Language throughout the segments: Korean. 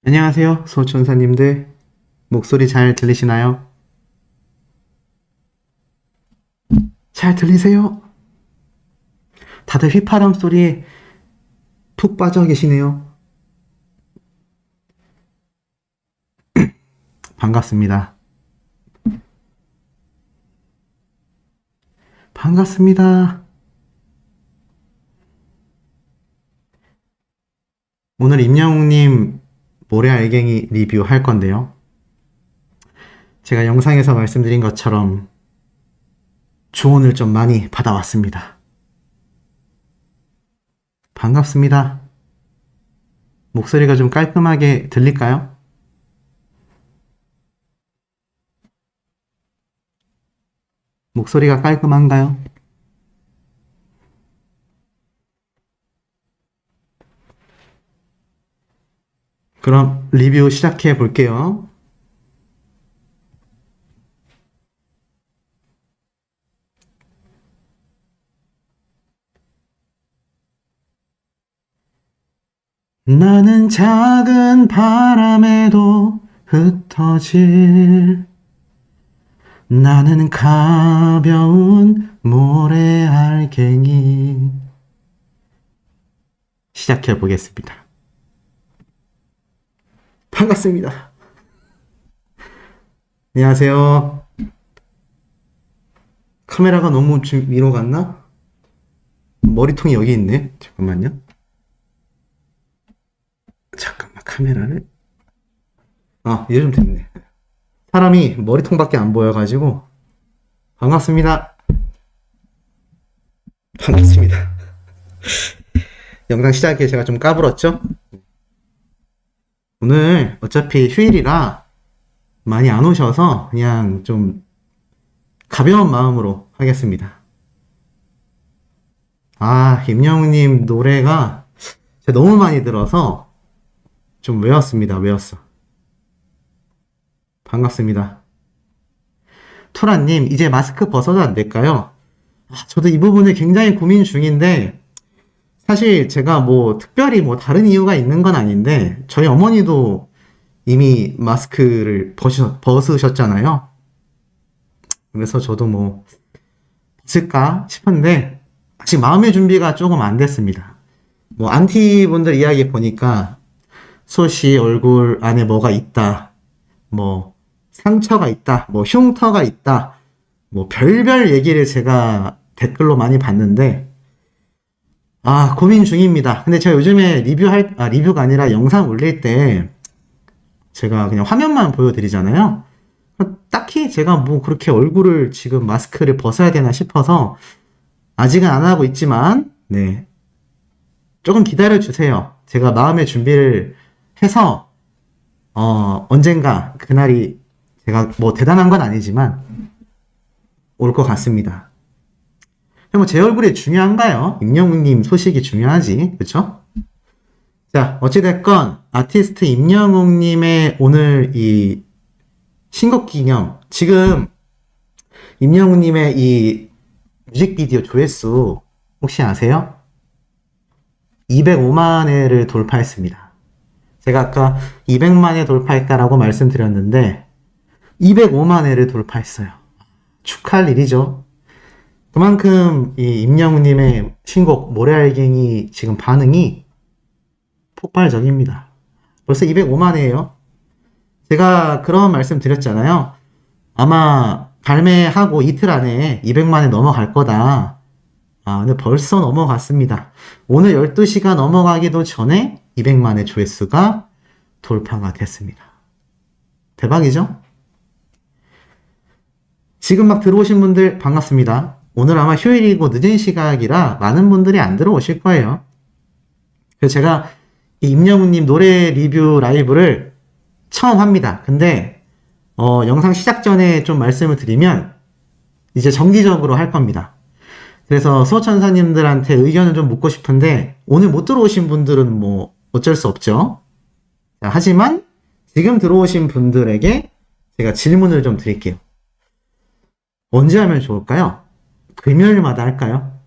안녕하세요, 소천사님들. 목소리 잘 들리시나요? 잘 들리세요? 다들 휘파람 소리에 푹 빠져 계시네요. 반갑습니다. 반갑습니다. 오늘 임영웅님 모래알갱이 리뷰 할 건데요. 제가 영상에서 말씀드린 것처럼 조언을 좀 많이 받아왔습니다. 반갑습니다. 목소리가 좀 깔끔하게 들릴까요? 목소리가 깔끔한가요? 그럼 리뷰 시작해 볼게요. 나는 작은 바람에도 흩어질 나는 가벼운 모래알갱이 시작해 보겠습니다. 반갑습니다. 안녕하세요. 카메라가 너무 지금 위로 갔나? 머리통이 여기 있네. 잠깐만요. 잠깐만 카메라를 이제 좀 됐네. 사람이 머리통밖에 안 보여가지고 반갑습니다. 반갑습니다. 영상 시작에 제가 좀 까불었죠? 오늘 어차피 휴일이라 많이 안 오셔서 그냥 좀 가벼운 마음으로 하겠습니다. 임영웅님 노래가 제가 너무 많이 들어서 좀 외웠습니다. 외웠어. 반갑습니다. 토라님, 이제 마스크 벗어도 안 될까요? 저도 이 부분을 굉장히 고민 중인데, 사실 제가 특별히 다른 이유가 있는 건 아닌데, 저희 어머니도 이미 마스크를 벗으셨잖아요. 그래서 저도 벗을까 싶은데, 아직 마음의 준비가 조금 안 됐습니다. 안티 분들 이야기 보니까, 소시 얼굴 안에 뭐가 있다, 상처가 있다, 흉터가 있다, 별별 얘기를 제가 댓글로 많이 봤는데, 고민 중입니다. 근데 제가 요즘에 리뷰가 아니라 영상 올릴 때, 제가 그냥 화면만 보여드리잖아요. 딱히 제가 그렇게 얼굴을 지금 마스크를 벗어야 되나 싶어서, 아직은 안 하고 있지만, 네. 조금 기다려주세요. 제가 마음의 준비를 해서, 언젠가 그날이 제가 대단한 건 아니지만 올 것 같습니다. 제 얼굴이 중요한가요? 임영웅님 소식이 중요하지, 그쵸? 자, 어찌됐건 아티스트 임영웅님의 오늘 이 신곡 기념, 지금 임영웅님의 이 뮤직비디오 조회수 혹시 아세요? 205만 회를 돌파했습니다. 제가 아까 200만 회 돌파했다라고 말씀드렸는데 205만 회를 돌파했어요. 축하할 일이죠. 그만큼 이 임영웅님의 신곡 모래알갱이 지금 반응이 폭발적입니다. 벌써 205만 회예요. 제가 그런 말씀 드렸잖아요. 아마 발매하고 이틀 안에 200만 회 넘어갈 거다. 근데 벌써 넘어갔습니다. 오늘 12시가 넘어가기도 전에 200만 회 조회수가 돌파가 됐습니다. 대박이죠? 지금 막 들어오신 분들 반갑습니다. 오늘 아마 휴일이고 늦은 시각이라 많은 분들이 안 들어오실 거예요. 그래서 제가 이 임영웅님 노래 리뷰 라이브를 처음 합니다. 근데 영상 시작 전에 좀 말씀을 드리면 이제 정기적으로 할 겁니다. 그래서 수호천사님들한테 의견을 좀 묻고 싶은데 오늘 못 들어오신 분들은 어쩔 수 없죠. 하지만 지금 들어오신 분들에게 제가 질문을 좀 드릴게요. 언제 하면 좋을까요? 금요일마다 할까요?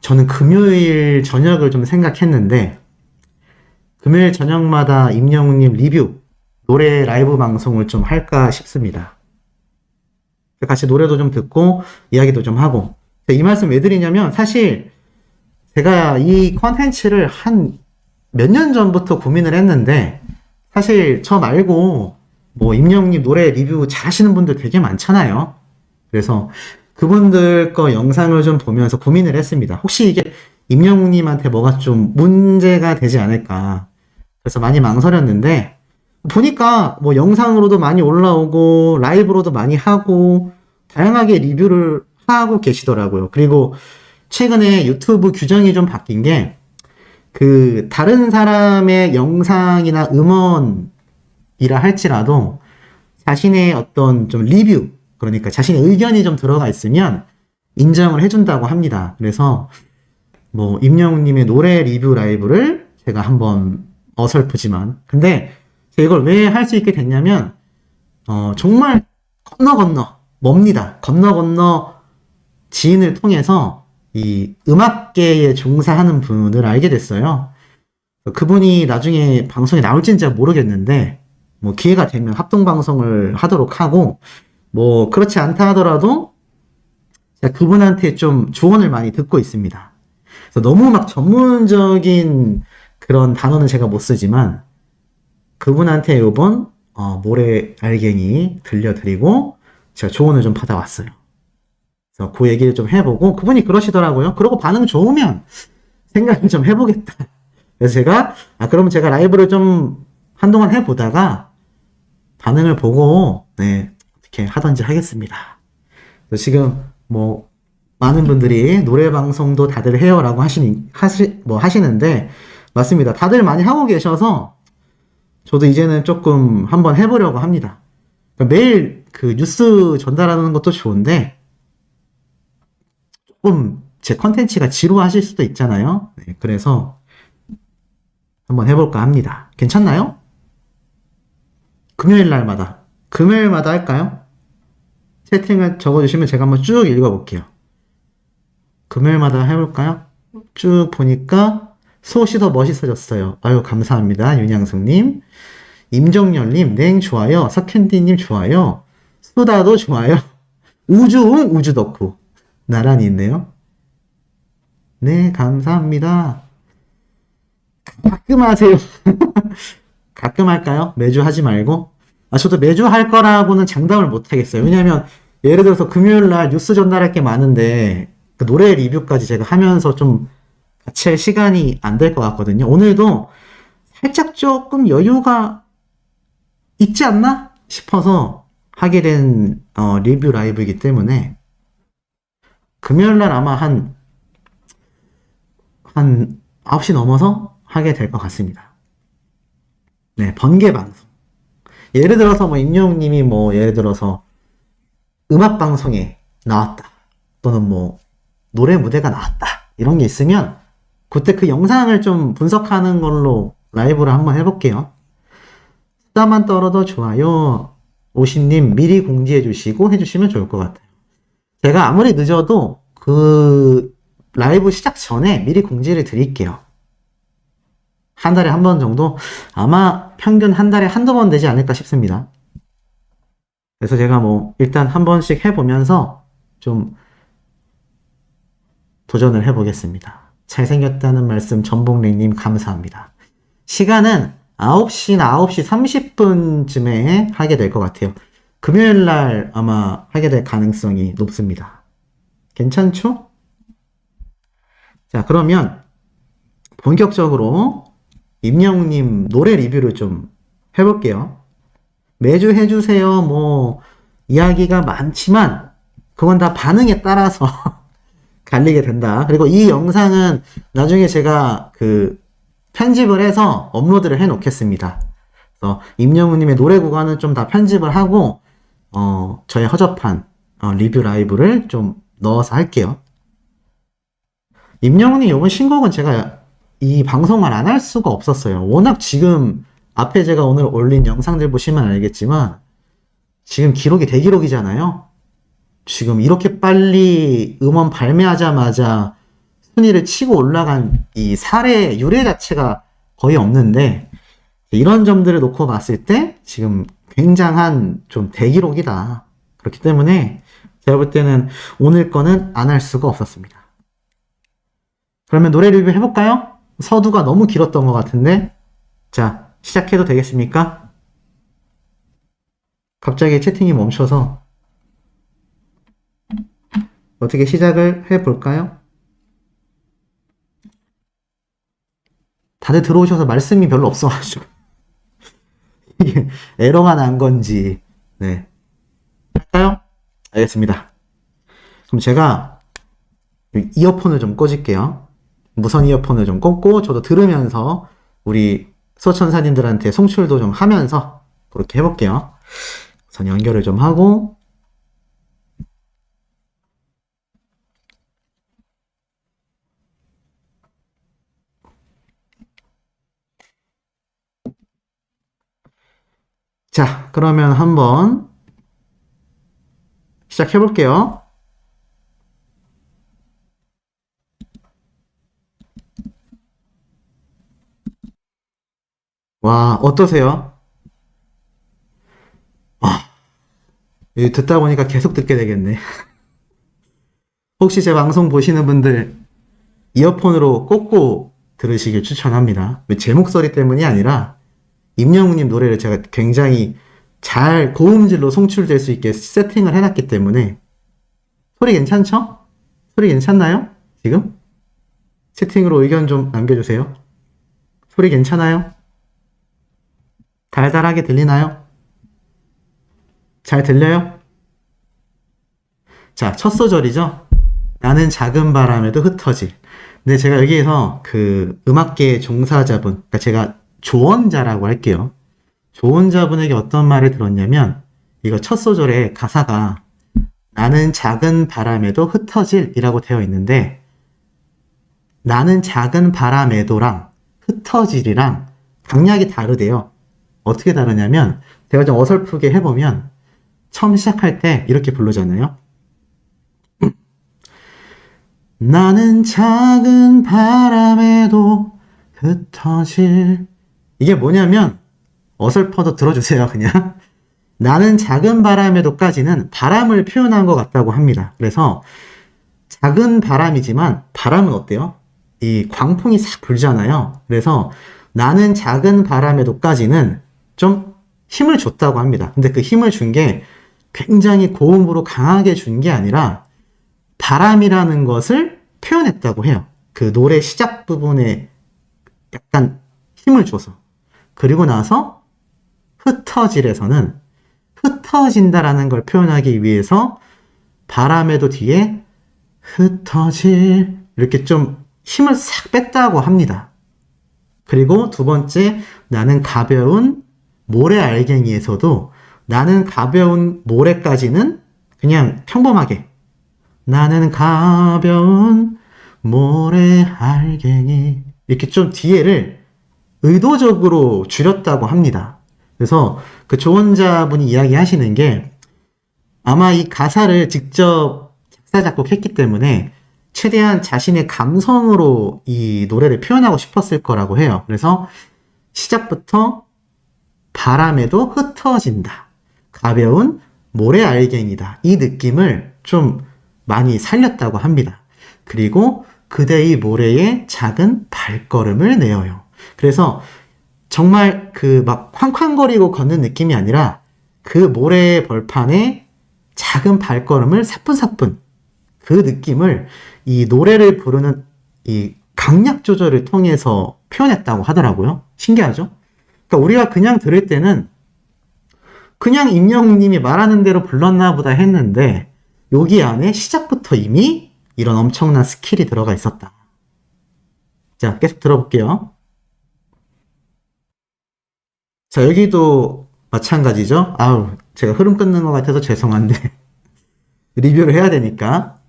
저는 금요일 저녁을 좀 생각했는데 금요일 저녁마다 임영웅님 리뷰, 노래 라이브 방송을 좀 할까 싶습니다. 같이 노래도 좀 듣고, 이야기도 좀 하고. 이 말씀 왜 드리냐면, 사실, 제가 이 컨텐츠를 한 몇 년 전부터 고민을 했는데, 사실 저 말고, 뭐, 임영웅님 노래 리뷰 잘 하시는 분들 되게 많잖아요. 그래서 그분들 거 영상을 좀 보면서 고민을 했습니다. 혹시 이게 임영웅님한테 뭐가 좀 문제가 되지 않을까. 그래서 많이 망설였는데, 보니까 뭐 영상으로도 많이 올라오고, 라이브로도 많이 하고, 다양하게 리뷰를 하고 계시더라고요. 그리고 최근에 유튜브 규정이 좀 바뀐 게, 다른 사람의 영상이나 음원이라 할지라도, 자신의 어떤 좀 리뷰, 그러니까 자신의 의견이 좀 들어가 있으면 인정을 해준다고 합니다. 그래서 뭐 임영웅님의 노래 리뷰 라이브를 제가 한번 어설프지만 근데 제가 이걸 왜 할 수 있게 됐냐면 정말 건너 멉니다. 건너 지인을 통해서 이 음악계에 종사하는 분을 알게 됐어요. 그분이 나중에 방송에 나올지는 잘 모르겠는데 뭐 기회가 되면 합동방송을 하도록 하고 뭐 그렇지 않다 하더라도 제가 그분한테 좀 조언을 많이 듣고 있습니다. 그래서 너무 막 전문적인 그런 단어는 제가 못 쓰지만 그분한테 요번 모래 알갱이 들려드리고 제가 조언을 좀 받아왔어요. 그래서 그 얘기를 좀 해보고 그분이 그러시더라고요. 그러고 반응 좋으면 생각을 좀 해보겠다. 그래서 제가 그러면 제가 라이브를 좀 한동안 해보다가 반응을 보고 네 어떻게 하던지 하겠습니다. 그래서 지금 뭐 많은 분들이 노래 방송도 다들 해요라고 하시는데 맞습니다. 다들 많이 하고 계셔서 저도 이제는 조금 한번 해보려고 합니다. 그러니까 매일 그 뉴스 전달하는 것도 좋은데 조금 제 컨텐츠가 지루하실 수도 있잖아요. 네, 그래서 한번 해볼까 합니다. 괜찮나요? 금요일마다 할까요? 채팅을 적어주시면 제가 한번 쭉 읽어볼게요. 금요일마다 해볼까요? 쭉 보니까 소시 더 멋있어졌어요. 아유 감사합니다. 윤양숙님, 임정열님, 냉 좋아요. 석캔디님 좋아요. 수다도 좋아요. 우주웅 우주덕후 나란히 있네요. 네 감사합니다. 가끔 하세요. 가끔 할까요? 매주 하지 말고. 저도 매주 할 거라고는 장담을 못 하겠어요. 왜냐면 예를 들어서 금요일날 뉴스 전달할 게 많은데 그 노래 리뷰까지 제가 하면서 좀 같이 할 시간이 안 될 것 같거든요. 오늘도 살짝 조금 여유가 있지 않나 싶어서 하게 된 리뷰 라이브이기 때문에 금요일날 아마 한 9시 넘어서 하게 될 것 같습니다. 네, 번개 방송. 예를 들어서 뭐 임영웅님이 뭐 예를 들어서 음악 방송에 나왔다 또는 뭐 노래 무대가 나왔다 이런 게 있으면 그때 그 영상을 좀 분석하는 걸로 라이브를 한번 해볼게요. 수다만 떨어도 좋아요. 오신님 미리 공지해 주시고 해주시면 좋을 것 같아요. 제가 아무리 늦어도 그 라이브 시작 전에 미리 공지를 드릴게요. 한 달에 한 번 정도? 아마 평균 한 달에 한두 번 되지 않을까 싶습니다. 그래서 제가 뭐 일단 한 번씩 해보면서 좀 도전을 해보겠습니다. 잘생겼다는 말씀 전복랭님 감사합니다. 시간은 9시나 9시 30분쯤에 하게 될 것 같아요. 금요일날 아마 하게 될 가능성이 높습니다. 괜찮죠? 자, 그러면 본격적으로 임영웅님 노래 리뷰를 좀 해볼게요. 매주 해주세요. 뭐 이야기가 많지만 그건 다 반응에 따라서 갈리게 된다. 그리고 이 영상은 나중에 제가 편집을 해서 업로드를 해 놓겠습니다. 그래서 임영웅님의 노래 구간은 좀 다 편집을 하고 저의 허접한 리뷰 라이브를 좀 넣어서 할게요. 임영웅님 이번 신곡은 제가 이 방송을 안 할 수가 없었어요. 워낙 지금 앞에 제가 오늘 올린 영상들 보시면 알겠지만 지금 기록이 대기록이잖아요. 지금 이렇게 빨리 음원 발매하자마자 순위를 치고 올라간 이 사례 유래 자체가 거의 없는데, 이런 점들을 놓고 봤을 때 지금 굉장한 좀 대기록이다. 그렇기 때문에 제가 볼 때는 오늘 거는 안 할 수가 없었습니다. 그러면 노래 리뷰 해볼까요? 서두가 너무 길었던 것 같은데. 자, 시작해도 되겠습니까? 갑자기 채팅이 멈춰서 어떻게 시작을 해볼까요? 다들 들어오셔서 말씀이 별로 없어가지고 이게 에러가 난 건지. 네, 할까요? 알겠습니다. 그럼 제가 이어폰을 좀 꽂을게요. 무선 이어폰을 좀 꽂고 저도 들으면서 우리 소천사님들한테 송출도 좀 하면서 그렇게 해볼게요. 우선 연결을 좀 하고. 자, 그러면 한번 시작해볼게요. 와, 어떠세요? 이거 듣다 보니까 계속 듣게 되겠네. 혹시 제 방송 보시는 분들 이어폰으로 꽂고 들으시길 추천합니다. 제 목소리 때문이 아니라 임영웅님 노래를 제가 굉장히 잘 고음질로 송출될 수 있게 세팅을 해놨기 때문에. 소리 괜찮죠? 소리 괜찮나요? 지금? 채팅으로 의견 좀 남겨주세요. 소리 괜찮아요? 달달하게 들리나요? 잘 들려요? 자, 첫 소절이죠? 나는 작은 바람에도 흩어질. 근데 제가 여기에서 그 음악계 종사자분, 그러니까 제가 조언자라고 할게요. 조언자분에게 어떤 말을 들었냐면, 이거 첫 소절에 가사가 나는 작은 바람에도 흩어질 이라고 되어 있는데, 나는 작은 바람에도랑 흩어질이랑 강약이 다르대요. 어떻게 다르냐면, 제가 좀 어설프게 해보면, 처음 시작할 때 이렇게 부르잖아요. 나는 작은 바람에도 흩어질. 이게 뭐냐면, 어설퍼도 들어주세요, 그냥. 나는 작은 바람에도까지는 바람을 표현한 것 같다고 합니다. 그래서 작은 바람이지만 바람은 어때요? 이 광풍이 싹 불잖아요. 그래서 나는 작은 바람에도까지는 좀 힘을 줬다고 합니다. 근데 그 힘을 준 게 굉장히 고음으로 강하게 준 게 아니라 바람이라는 것을 표현했다고 해요. 그 노래 시작 부분에 약간 힘을 줘서. 그리고 나서 흩어질에서는 흩어진다라는 걸 표현하기 위해서 바람에도 뒤에 흩어질 이렇게 좀 힘을 싹 뺐다고 합니다. 그리고 두 번째, 나는 가벼운 모래알갱이에서도 나는 가벼운 모래까지는 그냥 평범하게 나는 가벼운 모래알갱이 이렇게 좀 뒤에를 의도적으로 줄였다고 합니다. 그래서 그 조언자분이 이야기하시는 게 아마 이 가사를 직접 작사 작곡했기 때문에 최대한 자신의 감성으로 이 노래를 표현하고 싶었을 거라고 해요. 그래서 시작부터 바람에도 흩어진다. 가벼운 모래알갱이다. 이 느낌을 좀 많이 살렸다고 합니다. 그리고 그대의 모래에 작은 발걸음을 내어요. 그래서 정말 그 막 쾅쾅거리고 걷는 느낌이 아니라 그 모래 벌판에 작은 발걸음을 사뿐사뿐 그 느낌을 이 노래를 부르는 이 강약 조절을 통해서 표현했다고 하더라고요. 신기하죠? 그러니까 우리가 그냥 들을 때는 그냥 임영웅님이 말하는 대로 불렀나 보다 했는데 여기 안에 시작부터 이미 이런 엄청난 스킬이 들어가 있었다. 자, 계속 들어볼게요. 자, 여기도 마찬가지죠. 아우, 제가 흐름 끊는 것 같아서 죄송한데 리뷰를 해야 되니까.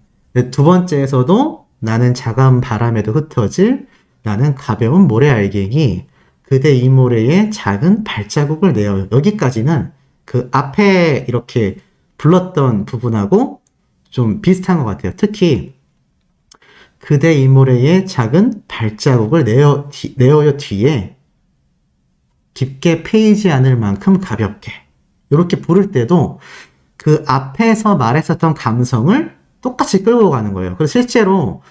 두 번째에서도 나는 작은 바람에도 흩어질 나는 가벼운 모래알갱이 그대 이 모래에 작은 발자국을 내어요. 여기까지는 그 앞에 이렇게 불렀던 부분하고 좀 비슷한 것 같아요. 특히 그대 이 모래에 작은 발자국을 내어요 뒤에 깊게 패이지 않을 만큼 가볍게. 이렇게 부를 때도 그 앞에서 말했었던 감성을 똑같이 끌고 가는 거예요. 그래서 실제로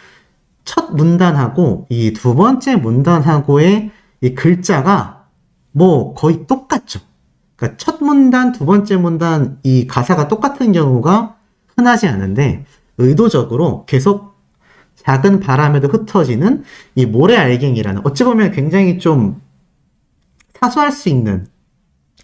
첫 문단하고 이 두 번째 문단하고의 이 글자가 뭐 거의 똑같죠. 그러니까 첫 문단, 두 번째 문단 이 가사가 똑같은 경우가 흔하지 않은데 의도적으로 계속 작은 바람에도 흩어지는 이 모래알갱이라는 어찌 보면 굉장히 좀 사소할 수 있는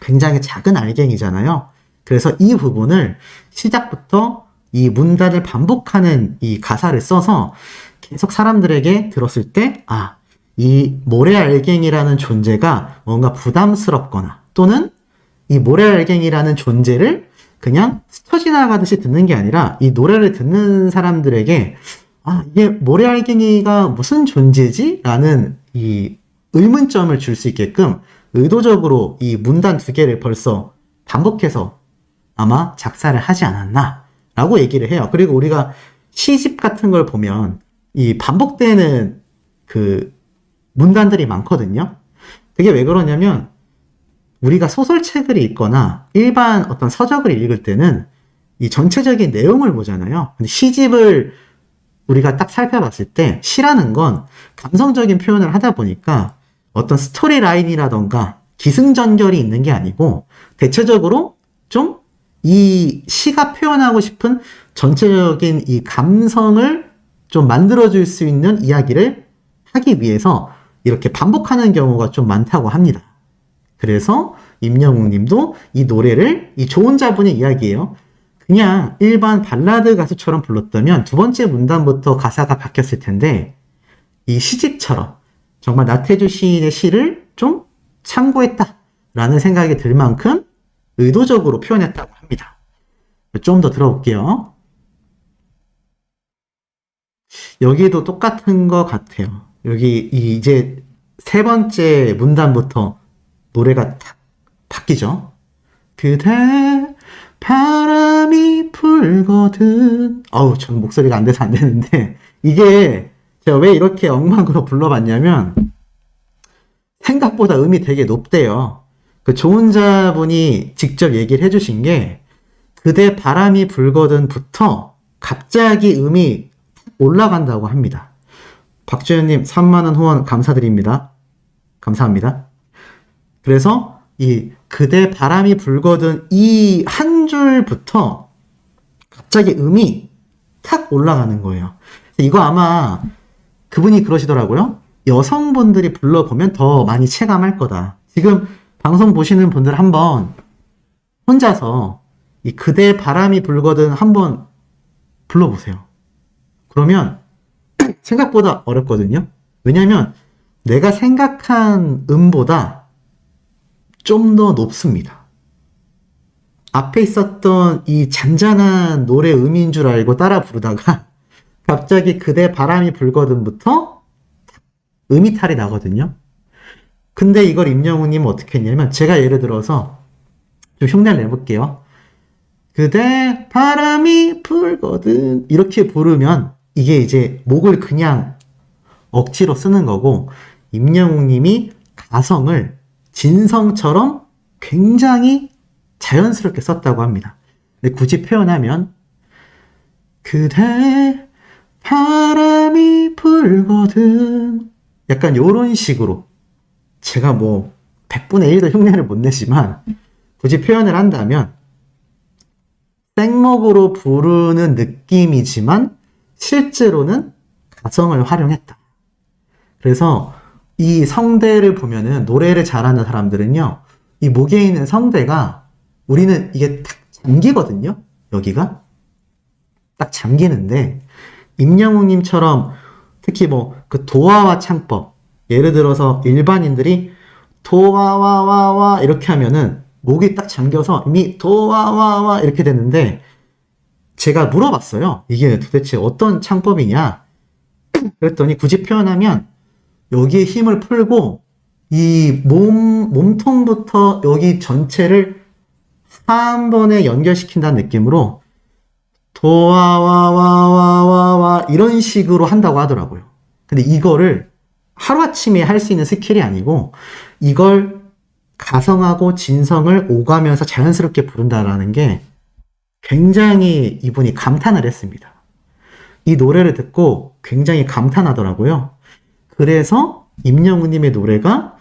굉장히 작은 알갱이잖아요. 그래서 이 부분을 시작부터 이 문단을 반복하는 이 가사를 써서 계속 사람들에게 들었을 때, 아, 이 모래알갱이라는 존재가 뭔가 부담스럽거나 또는 이 모래알갱이라는 존재를 그냥 스쳐 지나가듯이 듣는 게 아니라 이 노래를 듣는 사람들에게 아, 이게 모래알갱이가 무슨 존재지? 라는 이 의문점을 줄 수 있게끔 의도적으로 이 문단 두 개를 벌써 반복해서 아마 작사를 하지 않았나 라고 얘기를 해요. 그리고 우리가 시집 같은 걸 보면 이 반복되는 그 문단들이 많거든요. 그게 왜 그러냐면 우리가 소설책을 읽거나 일반 어떤 서적을 읽을 때는 이 전체적인 내용을 보잖아요. 근데 시집을 우리가 딱 살펴봤을 때 시라는 건 감성적인 표현을 하다 보니까 어떤 스토리 라인이라던가 기승전결이 있는 게 아니고 대체적으로 좀 이 시가 표현하고 싶은 전체적인 이 감성을 좀 만들어줄 수 있는 이야기를 하기 위해서 이렇게 반복하는 경우가 좀 많다고 합니다. 그래서 임영웅 님도 이 노래를 이 조언자분의 이야기예요. 그냥 일반 발라드 가수처럼 불렀다면 두 번째 문단부터 가사가 바뀌었을 텐데 이 시집처럼 정말 나태주 시인의 시를 좀 참고했다라는 생각이 들 만큼 의도적으로 표현했다고 합니다. 좀 더 들어볼게요. 여기도 똑같은 것 같아요. 여기 이제 세 번째 문단부터 노래가 탁 바뀌죠. 그대 바람이 불거든. 전 목소리가 안 돼서 안 되는데 이게 제가 왜 이렇게 엉망으로 불러봤냐면 생각보다 음이 되게 높대요. 그 조언자분이 직접 얘기를 해주신 게 그대 바람이 불거든부터 갑자기 음이 올라간다고 합니다. 박주현님 3만원 후원 감사드립니다. 감사합니다. 그래서 이 그대 바람이 불거든 이 한 줄부터 갑자기 음이 탁 올라가는 거예요. 이거 아마 그분이 그러시더라고요. 여성분들이 불러보면 더 많이 체감할 거다. 지금 방송 보시는 분들 한번 혼자서 이 그대 바람이 불거든 한번 불러보세요. 그러면 생각보다 어렵거든요. 왜냐면 내가 생각한 음보다 좀 더 높습니다. 앞에 있었던 이 잔잔한 노래 음인 줄 알고 따라 부르다가 갑자기 그대 바람이 불거든부터 음이탈이 나거든요. 근데 이걸 임영웅님은 어떻게 했냐면 제가 예를 들어서 좀 흉내를 내볼게요. 그대 바람이 불거든 이렇게 부르면 이게 이제 목을 그냥 억지로 쓰는 거고 임영웅님이 가성을 진성처럼 굉장히 자연스럽게 썼다고 합니다. 근데 굳이 표현하면 그대 바람이 불거든 약간 요런 식으로 제가 뭐 100분의 1도 흉내를 못 내지만 굳이 표현을 한다면 생목으로 부르는 느낌이지만 실제로는 가성을 활용했다. 그래서 이 성대를 보면은 노래를 잘하는 사람들은요 이 목에 있는 성대가 우리는 이게 딱 잠기거든요. 여기가 딱 잠기는데 임영웅님처럼 특히 뭐 그 도화와 창법 예를 들어서 일반인들이 도와와와와 이렇게 하면은 목이 딱 잠겨서 이미 도와와와 이렇게 되는데 제가 물어봤어요. 이게 도대체 어떤 창법이냐? 그랬더니 굳이 표현하면 여기에 힘을 풀고 이 몸통부터 여기 전체를 한 번에 연결시킨다는 느낌으로 도와와와와와 이런 식으로 한다고 하더라고요. 근데 이거를 하루아침에 할 수 있는 스킬이 아니고 이걸 가성하고 진성을 오가면서 자연스럽게 부른다라는 게 굉장히 이분이 감탄을 했습니다. 이 노래를 듣고 굉장히 감탄하더라고요. 그래서 임영웅님의 노래가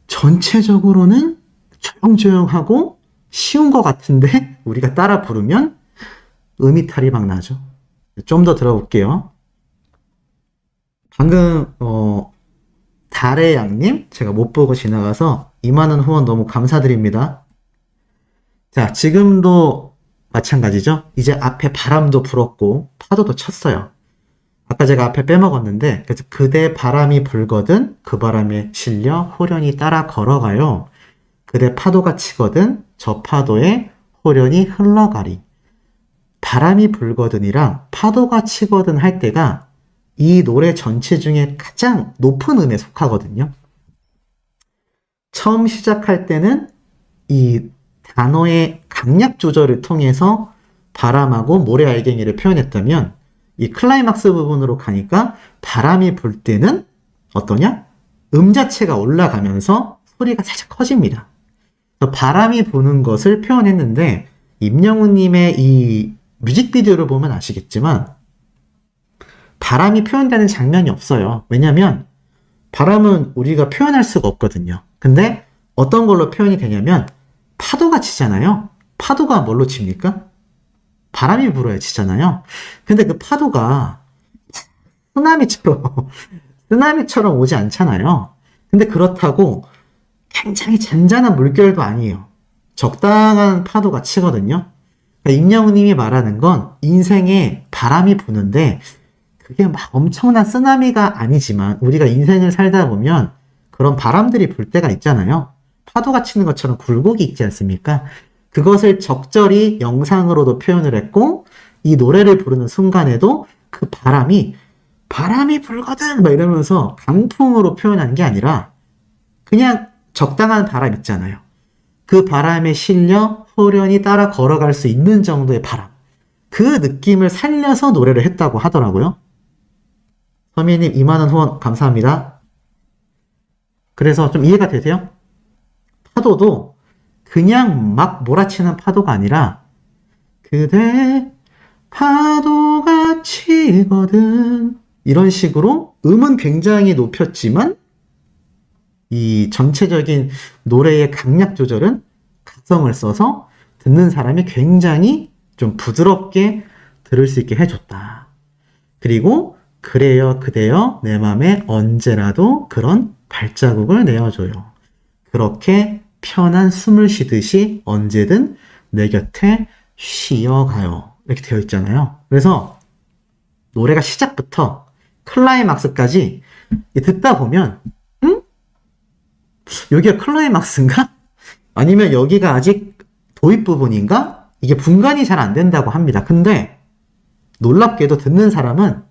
전체적으로는 조용조용하고 쉬운 것 같은데 우리가 따라 부르면 음이탈이 막 나죠. 좀 더 들어볼게요. 방금 달의 양님 제가 못 보고 지나가서 2만원 후원 너무 감사드립니다. 자, 지금도 마찬가지죠. 이제 앞에 바람도 불었고 파도도 쳤어요. 아까 제가 앞에 빼먹었는데, 그래서 그대 바람이 불거든 그 바람에 실려 호련히 따라 걸어가요. 그대 파도가 치거든 저 파도에 호련히 흘러가리. 바람이 불거든이랑 파도가 치거든 할 때가 이 노래 전체 중에 가장 높은 음에 속하거든요. 처음 시작할 때는 이 단어의 강약 조절을 통해서 바람하고 모래알갱이를 표현했다면 이 클라이막스 부분으로 가니까 바람이 불 때는 어떠냐? 음 자체가 올라가면서 소리가 살짝 커집니다. 바람이 부는 것을 표현했는데 임영웅님의 이 뮤직비디오를 보면 아시겠지만 바람이 표현되는 장면이 없어요. 왜냐면 바람은 우리가 표현할 수가 없거든요. 근데 어떤 걸로 표현이 되냐면 파도가 치잖아요. 파도가 뭘로 칩니까? 바람이 불어야 치잖아요. 근데 그 파도가 쓰나미처럼 오지 않잖아요. 근데 그렇다고 굉장히 잔잔한 물결도 아니에요. 적당한 파도가 치거든요. 그러니까 임영웅님이 말하는 건 인생에 바람이 부는데 그게 막 엄청난 쓰나미가 아니지만 우리가 인생을 살다 보면 그런 바람들이 불 때가 있잖아요. 파도가 치는 것처럼 굴곡이 있지 않습니까? 그것을 적절히 영상으로도 표현을 했고 이 노래를 부르는 순간에도 그 바람이 불거든 막 이러면서 강풍으로 표현한 게 아니라 그냥 적당한 바람 있잖아요. 그 바람에 실려 호련히 따라 걸어갈 수 있는 정도의 바람. 그 느낌을 살려서 노래를 했다고 하더라고요. 서미님 2만원 후원 감사합니다. 그래서 좀 이해가 되세요? 파도도 그냥 막 몰아치는 파도가 아니라 그대 파도가 치거든 이런 식으로 음은 굉장히 높였지만 이 전체적인 노래의 강약 조절은 가성을 써서 듣는 사람이 굉장히 좀 부드럽게 들을 수 있게 해줬다. 그리고 그래요 그대여 내 맘에 언제라도 그런 발자국을 내어줘요. 그렇게 편한 숨을 쉬듯이 언제든 내 곁에 쉬어가요. 이렇게 되어 있잖아요. 그래서 노래가 시작부터 클라이막스까지 듣다 보면 여기가 클라이막스인가? 아니면 여기가 아직 도입 부분인가? 이게 분간이 잘 안 된다고 합니다. 근데 놀랍게도 듣는 사람은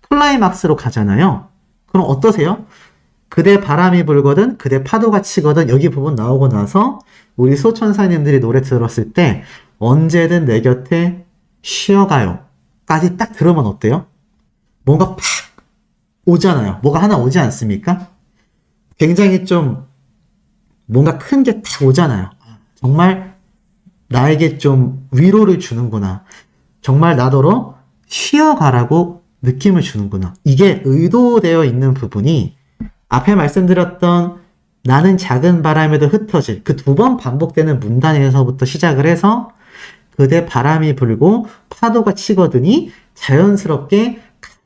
클라이막스로 가잖아요. 그럼 어떠세요? 그대 바람이 불거든 그대 파도가 치거든 여기 부분 나오고 나서 우리 소천사님들이 노래 들었을 때 언제든 내 곁에 쉬어가요 까지 딱 들으면 어때요? 뭔가 팍 오잖아요. 뭐가 하나 오지 않습니까? 굉장히 좀 뭔가 큰 게 탁 오잖아요. 정말 나에게 좀 위로를 주는구나. 정말 나더러 쉬어가라고 느낌을 주는구나. 이게 의도되어 있는 부분이 앞에 말씀드렸던 나는 작은 바람에도 흩어질 그 2번 반복되는 문단에서부터 시작을 해서 그대 바람이 불고 파도가 치거든이 자연스럽게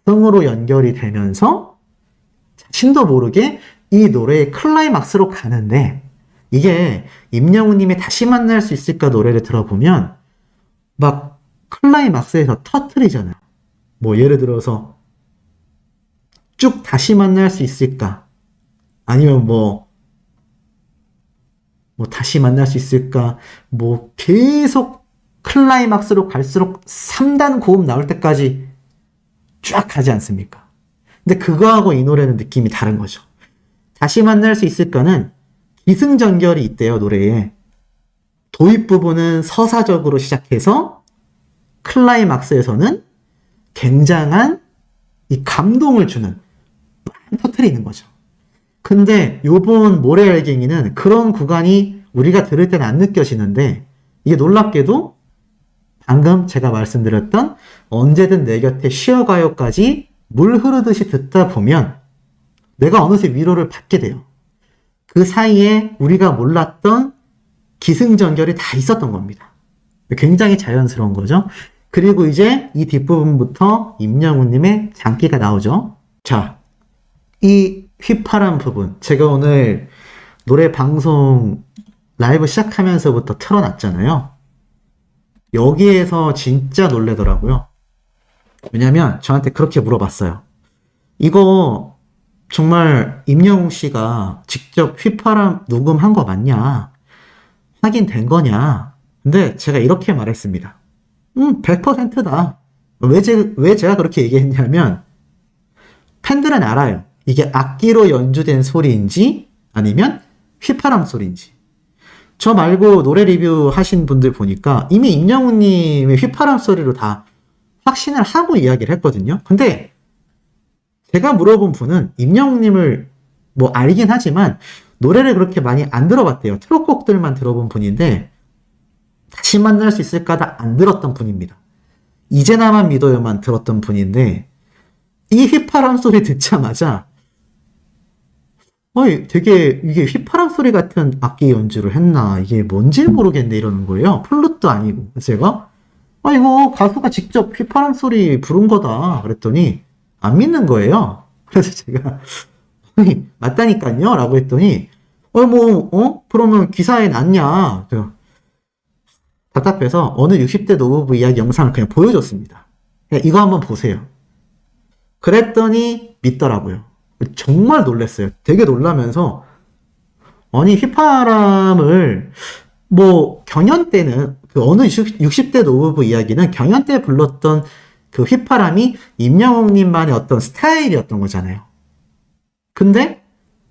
가성으로 연결이 되면서 자신도 모르게 이 노래의 클라이막스로 가는데 이게 임영웅님의 다시 만날 수 있을까 노래를 들어보면 막 클라이막스에서 터트리잖아요. 뭐 예를 들어서 쭉 다시 만날 수 있을까? 아니면 뭐 다시 만날 수 있을까? 뭐 계속 클라이막스로 갈수록 3단 고음 나올 때까지 쫙 가지 않습니까? 근데 그거하고 이 노래는 느낌이 다른 거죠. 다시 만날 수 있을까는 기승전결이 있대요, 노래에. 도입 부분은 서사적으로 시작해서 클라이막스에서는 굉장한 이 감동을 주는 터트리는 거죠. 근데 요번 모래알갱이는 그런 구간이 우리가 들을 때는 안 느껴지는데 이게 놀랍게도 방금 제가 말씀드렸던 언제든 내 곁에 쉬어가요까지 물 흐르듯이 듣다 보면 내가 어느새 위로를 받게 돼요. 그 사이에 우리가 몰랐던 기승전결이 다 있었던 겁니다. 굉장히 자연스러운 거죠. 그리고 이제 이 뒷부분부터 임영웅님의 장기가 나오죠. 자, 이 휘파람 부분 제가 오늘 노래 방송 라이브 시작하면서부터 틀어놨잖아요. 여기에서 진짜 놀래더라고요. 왜냐면 저한테 그렇게 물어봤어요. 이거 정말 임영웅 씨가 직접 휘파람 녹음한 거 맞냐? 확인된 거냐? 근데 제가 이렇게 말했습니다. 100%다. 왜 제가 그렇게 얘기했냐면 팬들은 알아요. 이게 악기로 연주된 소리인지 아니면 휘파람 소리인지. 저 말고 노래 리뷰 하신 분들 보니까 이미 임영웅님의 휘파람 소리로 다 확신을 하고 이야기를 했거든요. 근데 제가 물어본 분은 임영웅님을 뭐 알긴 하지만 노래를 그렇게 많이 안 들어봤대요. 트롯곡들만 들어본 분인데 다시 만날 수 있을까다 안 들었던 분입니다. 이제 나만 믿어요만 들었던 분인데 이 휘파람 소리 듣자마자 되게 이게 휘파람 소리 같은 악기 연주를 했나 이게 뭔지 모르겠네 이러는 거예요. 플룻도 아니고. 그래서 제가 이거 가수가 직접 휘파람 소리 부른 거다 그랬더니 안 믿는 거예요. 그래서 제가 맞다니까요 라고 했더니 그러면 기사에 났냐 답답해서 어느 60대 노부부 이야기 영상을 그냥 보여줬습니다. 이거 한번 보세요. 그랬더니 믿더라고요. 정말 놀랐어요. 되게 놀라면서 아니 휘파람을 뭐 경연 때는 그 어느 60대 노부부 이야기는 경연 때 불렀던 그 휘파람이 임영웅님만의 어떤 스타일이었던 거잖아요. 근데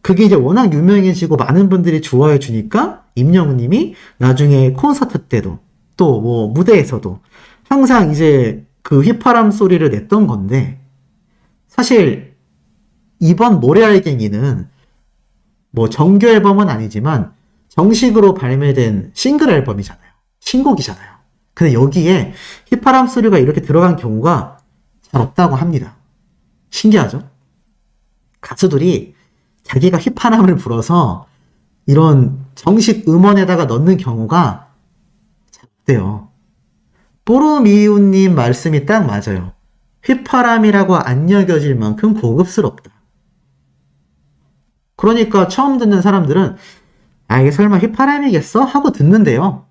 그게 이제 워낙 유명해지고 많은 분들이 좋아해 주니까 임영웅님이 나중에 콘서트 때도 또 뭐 무대에서도 항상 이제 그 휘파람 소리를 냈던 건데 사실 이번 모래알갱이는 뭐 정규 앨범은 아니지만 정식으로 발매된 싱글 앨범이잖아요. 신곡이잖아요. 근데 여기에 휘파람 소리가 이렇게 들어간 경우가 잘 없다고 합니다. 신기하죠? 가수들이 자기가 휘파람을 불어서 이런 정식 음원에다가 넣는 경우가 잘 없대요. 뽀로미우님 말씀이 딱 맞아요. 휘파람이라고 안 여겨질 만큼 고급스럽다. 그러니까 처음 듣는 사람들은 이게 설마 휘파람이겠어? 하고 듣는데요.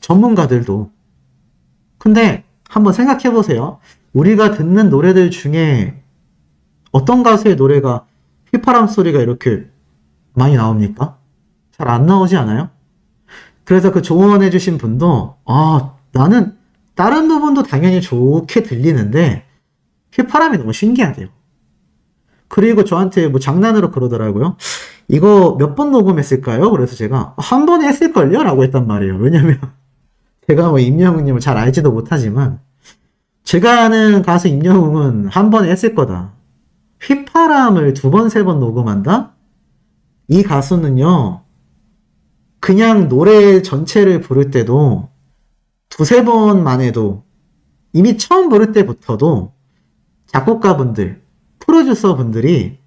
전문가들도. 근데 한번 생각해 보세요. 우리가 듣는 노래들 중에 어떤 가수의 노래가 휘파람 소리가 이렇게 많이 나옵니까? 잘 안 나오지 않아요? 그래서 그 조언해 주신 분도 나는 다른 부분도 당연히 좋게 들리는데 휘파람이 너무 신기하대요. 그리고 저한테 뭐 장난으로 그러더라고요. 이거 몇 번 녹음했을까요? 그래서 제가 한 번에 했을걸요? 라고 했단 말이에요. 왜냐면 제가 뭐 임영웅님을 잘 알지도 못하지만 제가 아는 가수 임영웅은 한 번에 했을 거다. 휘파람을 2번, 3번 녹음한다? 이 가수는요, 그냥 노래 전체를 부를 때도 2-3번만 해도 이미 처음 부를 때부터도 작곡가분들, 프로듀서분들이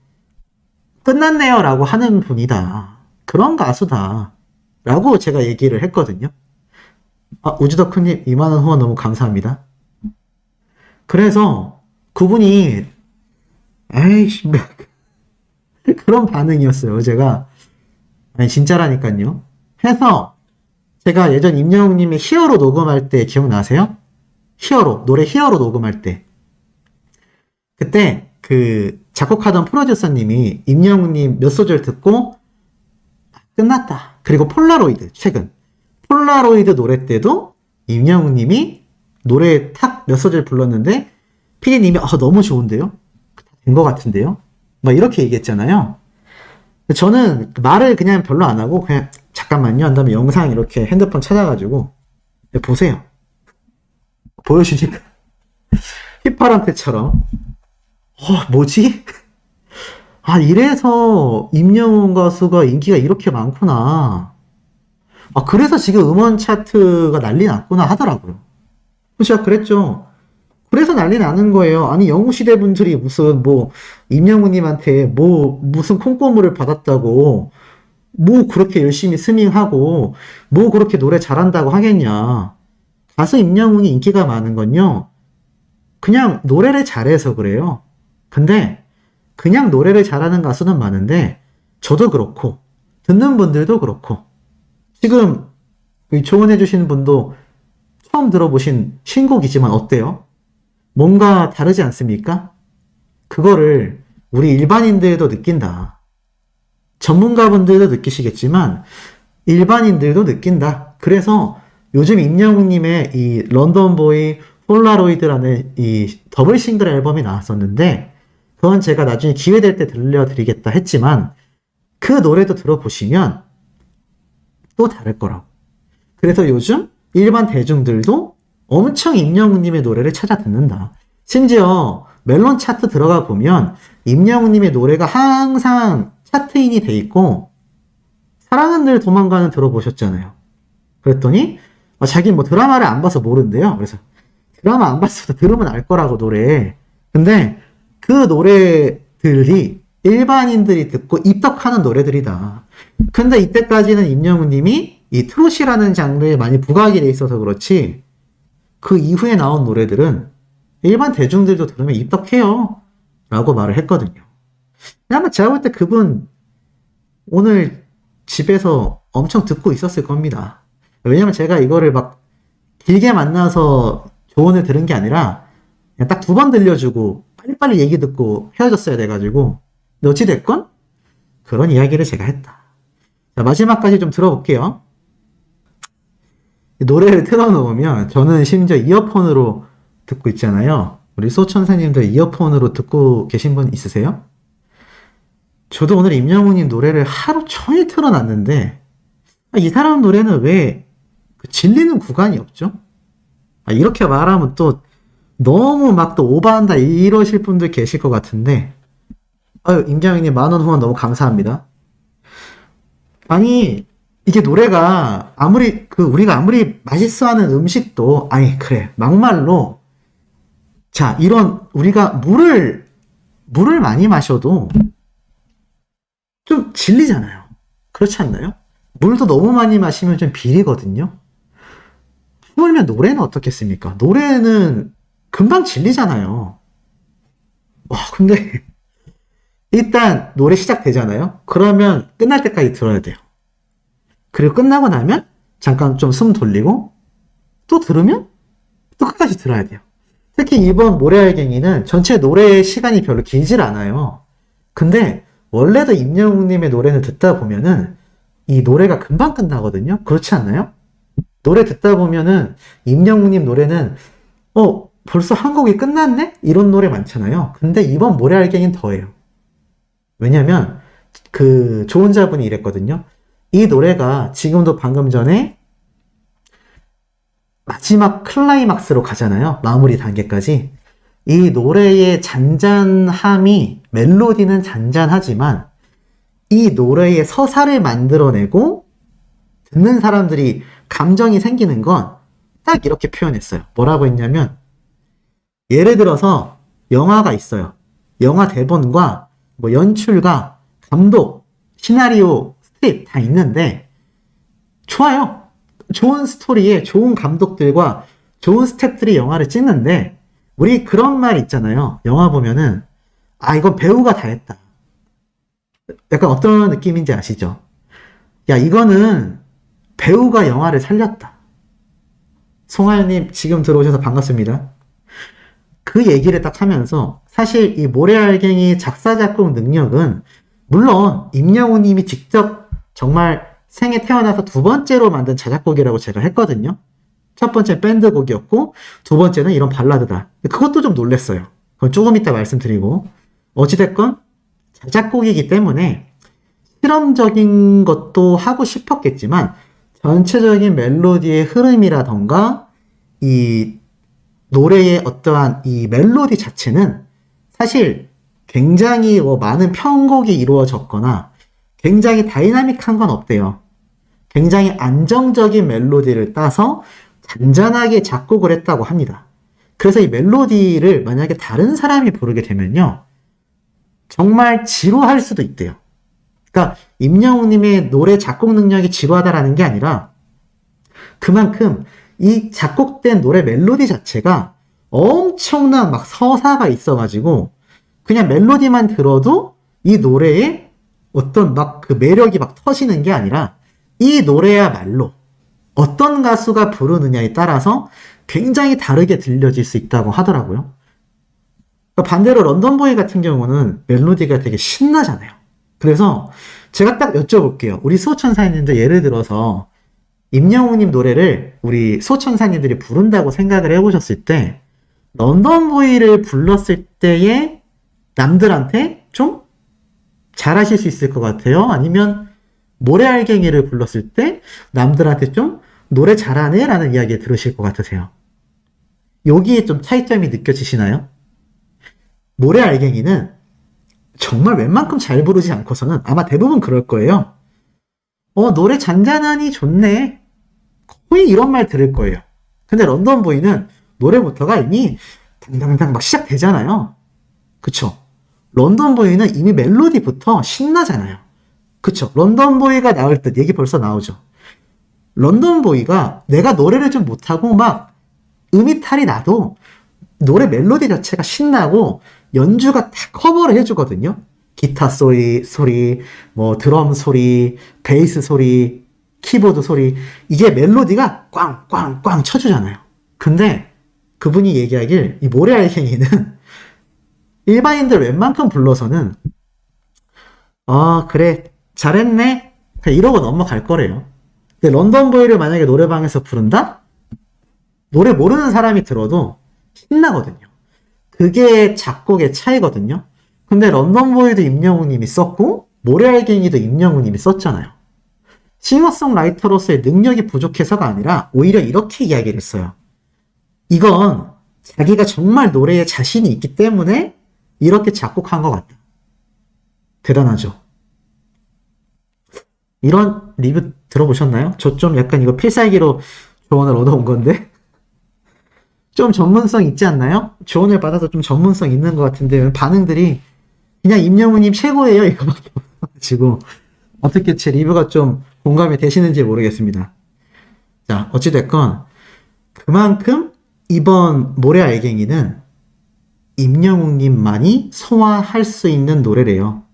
끝났네요 라고 하는 분이다. 그런 가수다. 라고 제가 얘기를 했거든요. 우주덕후님 2만원 후원 너무 감사합니다. 그래서 그분이 에이씨 그런 반응이었어요. 제가 진짜라니까요. 해서 제가 예전 임영웅님의 히어로 녹음할 때 기억나세요? 노래 히어로 녹음할 때 그때 그 작곡하던 프로듀서님이 임영웅님 몇 소절 듣고 끝났다. 그리고 폴라로이드 최근 폴라로이드 노래 때도 임영웅님이 노래 탁 몇 소절 불렀는데 피디님이 너무 좋은데요? 된 것 같은데요? 막 이렇게 얘기했잖아요. 저는 말을 그냥 별로 안 하고 그냥 잠깐만요 한 다음에 영상 이렇게 핸드폰 찾아가지고 보세요. 보여주니까 휘파람 때처럼 뭐지? 아, 이래서 임영웅 가수가 인기가 이렇게 많구나. 아, 그래서 지금 음원 차트가 난리 났구나 하더라고요. 제가 그랬죠. 그래서 난리 나는 거예요. 아니, 영웅시대 분들이 무슨, 뭐, 임영웅님한테 뭐, 무슨 콩고물을 받았다고, 뭐 그렇게 열심히 스밍하고, 뭐 그렇게 노래 잘한다고 하겠냐. 가수 임영웅이 인기가 많은 건요, 그냥 노래를 잘해서 그래요. 근데, 그냥 노래를 잘하는 가수는 많은데, 저도 그렇고, 듣는 분들도 그렇고, 지금, 조언해주신 분도 처음 들어보신 신곡이지만 어때요? 뭔가 다르지 않습니까? 그거를 우리 일반인들도 느낀다. 전문가분들도 느끼시겠지만 일반인들도 느낀다. 그래서 요즘 임영웅님의 이 런던보이 폴라로이드라는 이 더블 싱글 앨범이 나왔었는데 그건 제가 나중에 기회 될 때 들려드리겠다 했지만 그 노래도 들어보시면 또 다를 거라고. 그래서 요즘 일반 대중들도 엄청 임영웅님의 노래를 찾아 듣는다. 심지어 멜론 차트 들어가 보면 임영웅님의 노래가 항상 차트인이 돼 있고 사랑은 늘 도망가는 들어보셨잖아요. 그랬더니 자기는 뭐 드라마를 안 봐서 모른대요. 그래서 드라마 안 봤어도 들으면 알 거라고 노래. 근데 그 노래들이 일반인들이 듣고 입덕하는 노래들이다. 근데 이때까지는 임영웅님이 이 트롯이라는 장르에 많이 부각이 돼 있어서 그렇지 그 이후에 나온 노래들은 일반 대중들도 들으면 입덕해요 라고 말을 했거든요. 아마 제가 볼 때 그분 오늘 집에서 엄청 듣고 있었을 겁니다. 왜냐면 제가 이거를 막 길게 만나서 조언을 들은 게 아니라 그냥 딱 2번 들려주고 빨리빨리 얘기 듣고 헤어졌어야 돼가지고 근데 어찌됐건 그런 이야기를 제가 했다. 자, 마지막까지 좀 들어볼게요. 노래를 틀어놓으면 저는 심지어 이어폰으로 듣고 있잖아요. 우리 소천사님들 이어폰으로 듣고 계신 분 있으세요? 저도 오늘 임영웅님 노래를 하루 종일 틀어놨는데 이 사람 노래는 왜 질리는 구간이 없죠? 이렇게 말하면 또 너무 막 또 오버한다 이러실 분들 계실 것 같은데 임영웅님 10,000원 후원 너무 감사합니다. 아니 이게 노래가 아무리 우리가 아무리 맛있어하는 음식도 그래 막말로 자 이런 우리가 물을 많이 마셔도 좀 질리잖아요. 그렇지 않나요? 물도 너무 많이 마시면 좀 비리거든요. 하물며 노래는 어떻겠습니까? 노래는 금방 질리잖아요. 와 근데 일단 노래 시작되잖아요. 그러면 끝날 때까지 들어야 돼요. 그리고 끝나고 나면 잠깐 좀 숨 돌리고 또 들으면 또 끝까지 들어야 돼요. 특히 이번 모래알갱이는 전체 노래 시간이 별로 길질 않아요. 근데 원래도 임영웅님의 노래는 듣다 보면은 이 노래가 금방 끝나거든요. 그렇지 않나요? 노래 듣다 보면은 임영웅님 노래는 벌써 한 곡이 끝났네? 이런 노래 많잖아요. 근데 이번 모래알갱이는 더해요. 왜냐면 그 조언자분이 이랬거든요. 이 노래가 지금도 방금 전에 마지막 클라이막스로 가잖아요. 마무리 단계까지. 이 노래의 잔잔함이 멜로디는 잔잔하지만 이 노래의 서사를 만들어내고 듣는 사람들이 감정이 생기는 건 딱 이렇게 표현했어요. 뭐라고 했냐면 예를 들어서 영화가 있어요. 영화 대본과 뭐 연출가, 감독, 시나리오, 스크립 다 있는데 좋아요. 좋은 스토리에 좋은 감독들과 좋은 스태프들이 영화를 찍는데 우리 그런 말 있잖아요. 영화 보면은 이건 배우가 다 했다. 약간 어떤 느낌인지 아시죠? 야 이거는 배우가 영화를 살렸다. 송하연님 지금 들어오셔서 반갑습니다. 그 얘기를 딱 하면서 사실 이 모래알갱이 작사 작곡 능력은 물론 임영웅님이 직접 정말 생에 태어나서 2번째로 만든 자작곡이라고 제가 했거든요. 첫 번째 밴드곡이었고 2번째는 이런 발라드다. 그것도 좀 놀랬어요. 그건 조금 이따 말씀드리고 어찌됐건 자작곡이기 때문에 실험적인 것도 하고 싶었겠지만 전체적인 멜로디의 흐름이라던가 이 노래의 어떠한 이 멜로디 자체는 사실 굉장히 뭐 많은 편곡이 이루어졌거나 굉장히 다이나믹한 건 없대요. 굉장히 안정적인 멜로디를 따서 잔잔하게 작곡을 했다고 합니다. 그래서 이 멜로디를 만약에 다른 사람이 부르게 되면요, 정말 지루할 수도 있대요. 그러니까 임영웅님의 노래 작곡 능력이 지루하다라는 게 아니라 그만큼 이 작곡된 노래 멜로디 자체가 엄청난 막 서사가 있어가지고 그냥 멜로디만 들어도 이 노래에 어떤 막 그 매력이 막 터지는 게 아니라 이 노래야말로 어떤 가수가 부르느냐에 따라서 굉장히 다르게 들려질 수 있다고 하더라고요. 반대로 런던보이 같은 경우는 멜로디가 되게 신나잖아요. 그래서 제가 딱 여쭤볼게요. 우리 수호천사님들 예를 들어서 임영웅님 노래를 우리 수호천사님들이 부른다고 생각을 해보셨을 때 런던보이를 불렀을 때의 남들한테 좀 잘하실 수 있을 것 같아요? 아니면 모래알갱이를 불렀을 때 남들한테 좀 노래 잘하네? 라는 이야기 들으실 것 같으세요? 여기에 좀 차이점이 느껴지시나요? 모래알갱이는 정말 웬만큼 잘 부르지 않고서는 아마 대부분 그럴 거예요. 노래 잔잔하니 좋네. 거의 이런 말 들을 거예요. 근데 런던보이는 노래부터가 이미 당당당 막 시작되잖아요. 그쵸? 런던보이는 이미 멜로디부터 신나잖아요. 그쵸? 런던보이가 나올 듯 얘기 벌써 나오죠. 런던보이가 내가 노래를 좀 못하고 막 음이탈이 나도 노래 멜로디 자체가 신나고 연주가 다 커버를 해주거든요. 기타 소리, 뭐 드럼 소리, 베이스 소리, 키보드 소리, 이게 멜로디가 꽝꽝꽝 쳐주잖아요. 근데 그분이 얘기하길 이 모래알갱이는 일반인들 웬만큼 불러서는 그래 잘했네 그냥 이러고 넘어갈 거래요. 근데 런던보이를 만약에 노래방에서 부른다? 노래 모르는 사람이 들어도 신나거든요. 그게 작곡의 차이거든요. 근데 런던보이도 임영웅님이 썼고 모래알갱이도 임영웅님이 썼잖아요. 싱어송라이터로서의 능력이 부족해서가 아니라 오히려 이렇게 이야기를 했어요. 이건 자기가 정말 노래에 자신이 있기 때문에 이렇게 작곡한 것 같다. 대단하죠. 이런 리뷰 들어보셨나요? 저 좀 약간 이거 필살기로 조언을 얻어온 건데 좀 전문성 있지 않나요? 조언을 받아서 좀 전문성 있는 것 같은데 반응들이 그냥 임영웅님 최고예요 이거밖에 없어가지고 어떻게 제 리뷰가 좀 공감이 되시는지 모르겠습니다. 자, 어찌됐건 그만큼 이번 모래알갱이는 임영웅님만이 소화할 수 있는 노래래요.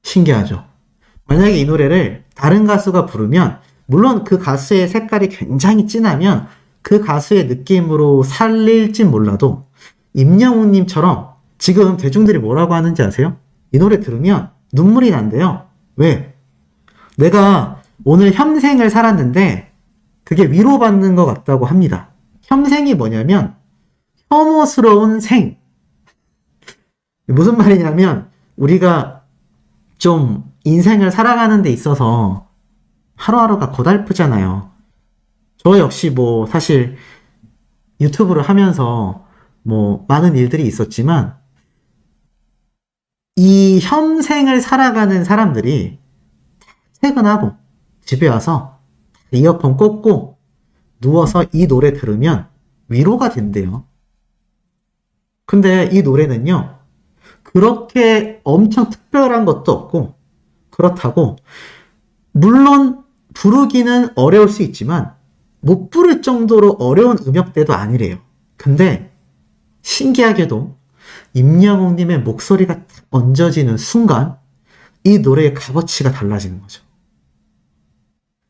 신기하죠? 만약에 이 노래를 다른 가수가 부르면 물론 그 가수의 색깔이 굉장히 진하면 그 가수의 느낌으로 살릴진 몰라도 임영웅님처럼 지금 대중들이 뭐라고 하는지 아세요? 이 노래 들으면 눈물이 난대요. 왜? 내가 오늘 혐생을 살았는데 그게 위로받는 것 같다고 합니다. 혐생이 뭐냐면 혐오스러운 생. 무슨 말이냐면 우리가 좀 인생을 살아가는 데 있어서 하루하루가 고달프잖아요. 저 역시 뭐 사실 유튜브를 하면서 뭐 많은 일들이 있었지만 이 혐생을 살아가는 사람들이 퇴근하고 집에 와서 이어폰 꽂고 누워서 이 노래 들으면 위로가 된대요. 근데 이 노래는요, 그렇게 엄청 특별한 것도 없고, 그렇다고, 물론 부르기는 어려울 수 있지만, 못 부를 정도로 어려운 음역대도 아니래요. 근데, 신기하게도, 임영웅님의 목소리가 딱 얹어지는 순간, 이 노래의 값어치가 달라지는 거죠.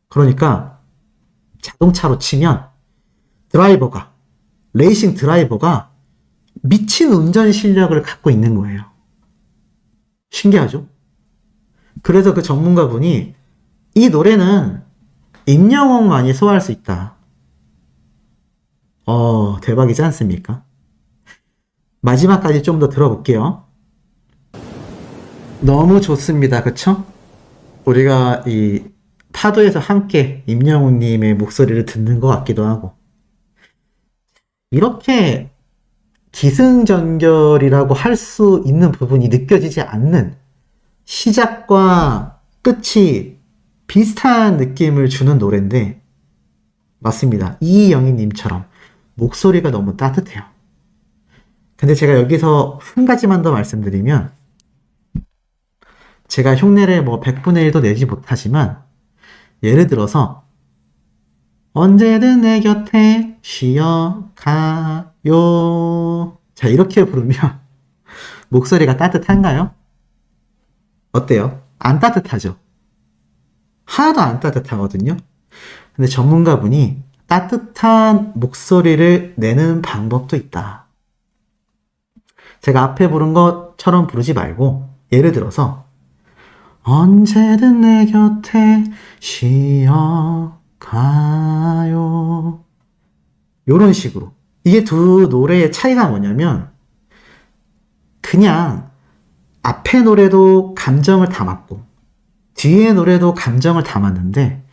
그러니까, 자동차로 치면, 레이싱 드라이버가 미친 운전 실력을 갖고 있는 거예요. 신기하죠? 그래서 그 전문가분이 이 노래는 임영웅만이 소화할 수 있다. 대박이지 않습니까? 마지막까지 좀 더 들어볼게요. 너무 좋습니다. 그쵸? 우리가 이 파도에서 함께 임영웅님의 목소리를 듣는 것 같기도 하고 이렇게 기승전결이라고 할 수 있는 부분이 느껴지지 않는, 시작과 끝이 비슷한 느낌을 주는 노래인데, 맞습니다. 이영희님처럼 목소리가 너무 따뜻해요. 근데 제가 여기서 한 가지만 더 말씀드리면, 제가 흉내를 뭐 100분의 1도 내지 못하지만, 예를 들어서 언제든 내 곁에 쉬어가요. 자, 이렇게 부르면 목소리가 따뜻한가요? 어때요? 안 따뜻하죠? 하나도 안 따뜻하거든요. 근데 전문가분이 따뜻한 목소리를 내는 방법도 있다. 제가 앞에 부른 것처럼 부르지 말고, 예를 들어서 언제든 내 곁에 쉬어가요. 요런 식으로. 이게 두 노래의 차이가 뭐냐면, 그냥 앞에 노래도 감정을 담았고 뒤에 노래도 감정을 담았는데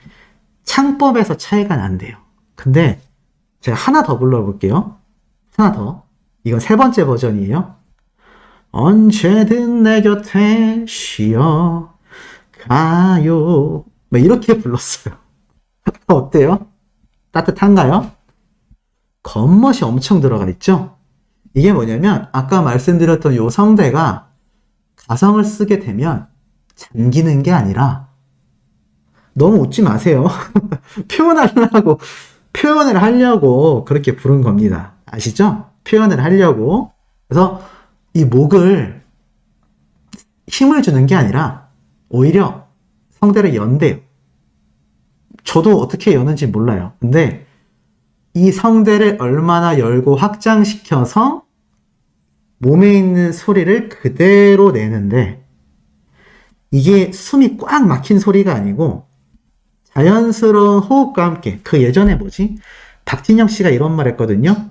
창법에서 차이가 난대요. 근데 제가 하나 더 불러볼게요. 하나 더. 이건 세 번째 버전이에요. 언제든 내 곁에 쉬어가요. 이렇게 불렀어요. 어때요? 따뜻한가요? 겉멋이 엄청 들어가 있죠? 이게 뭐냐면 아까 말씀드렸던 요 성대가 가성을 쓰게 되면 잠기는 게 아니라, 너무 웃지 마세요. 표현을 하려고 그렇게 부른 겁니다. 아시죠? 표현을 하려고. 그래서 이 목을 힘을 주는 게 아니라 오히려 성대를 연대요. 저도 어떻게 여는지 몰라요. 근데 이 성대를 얼마나 열고 확장시켜서 몸에 있는 소리를 그대로 내는데, 이게 숨이 꽉 막힌 소리가 아니고 자연스러운 호흡과 함께, 그 예전에 박진영 씨가 이런 말 했거든요.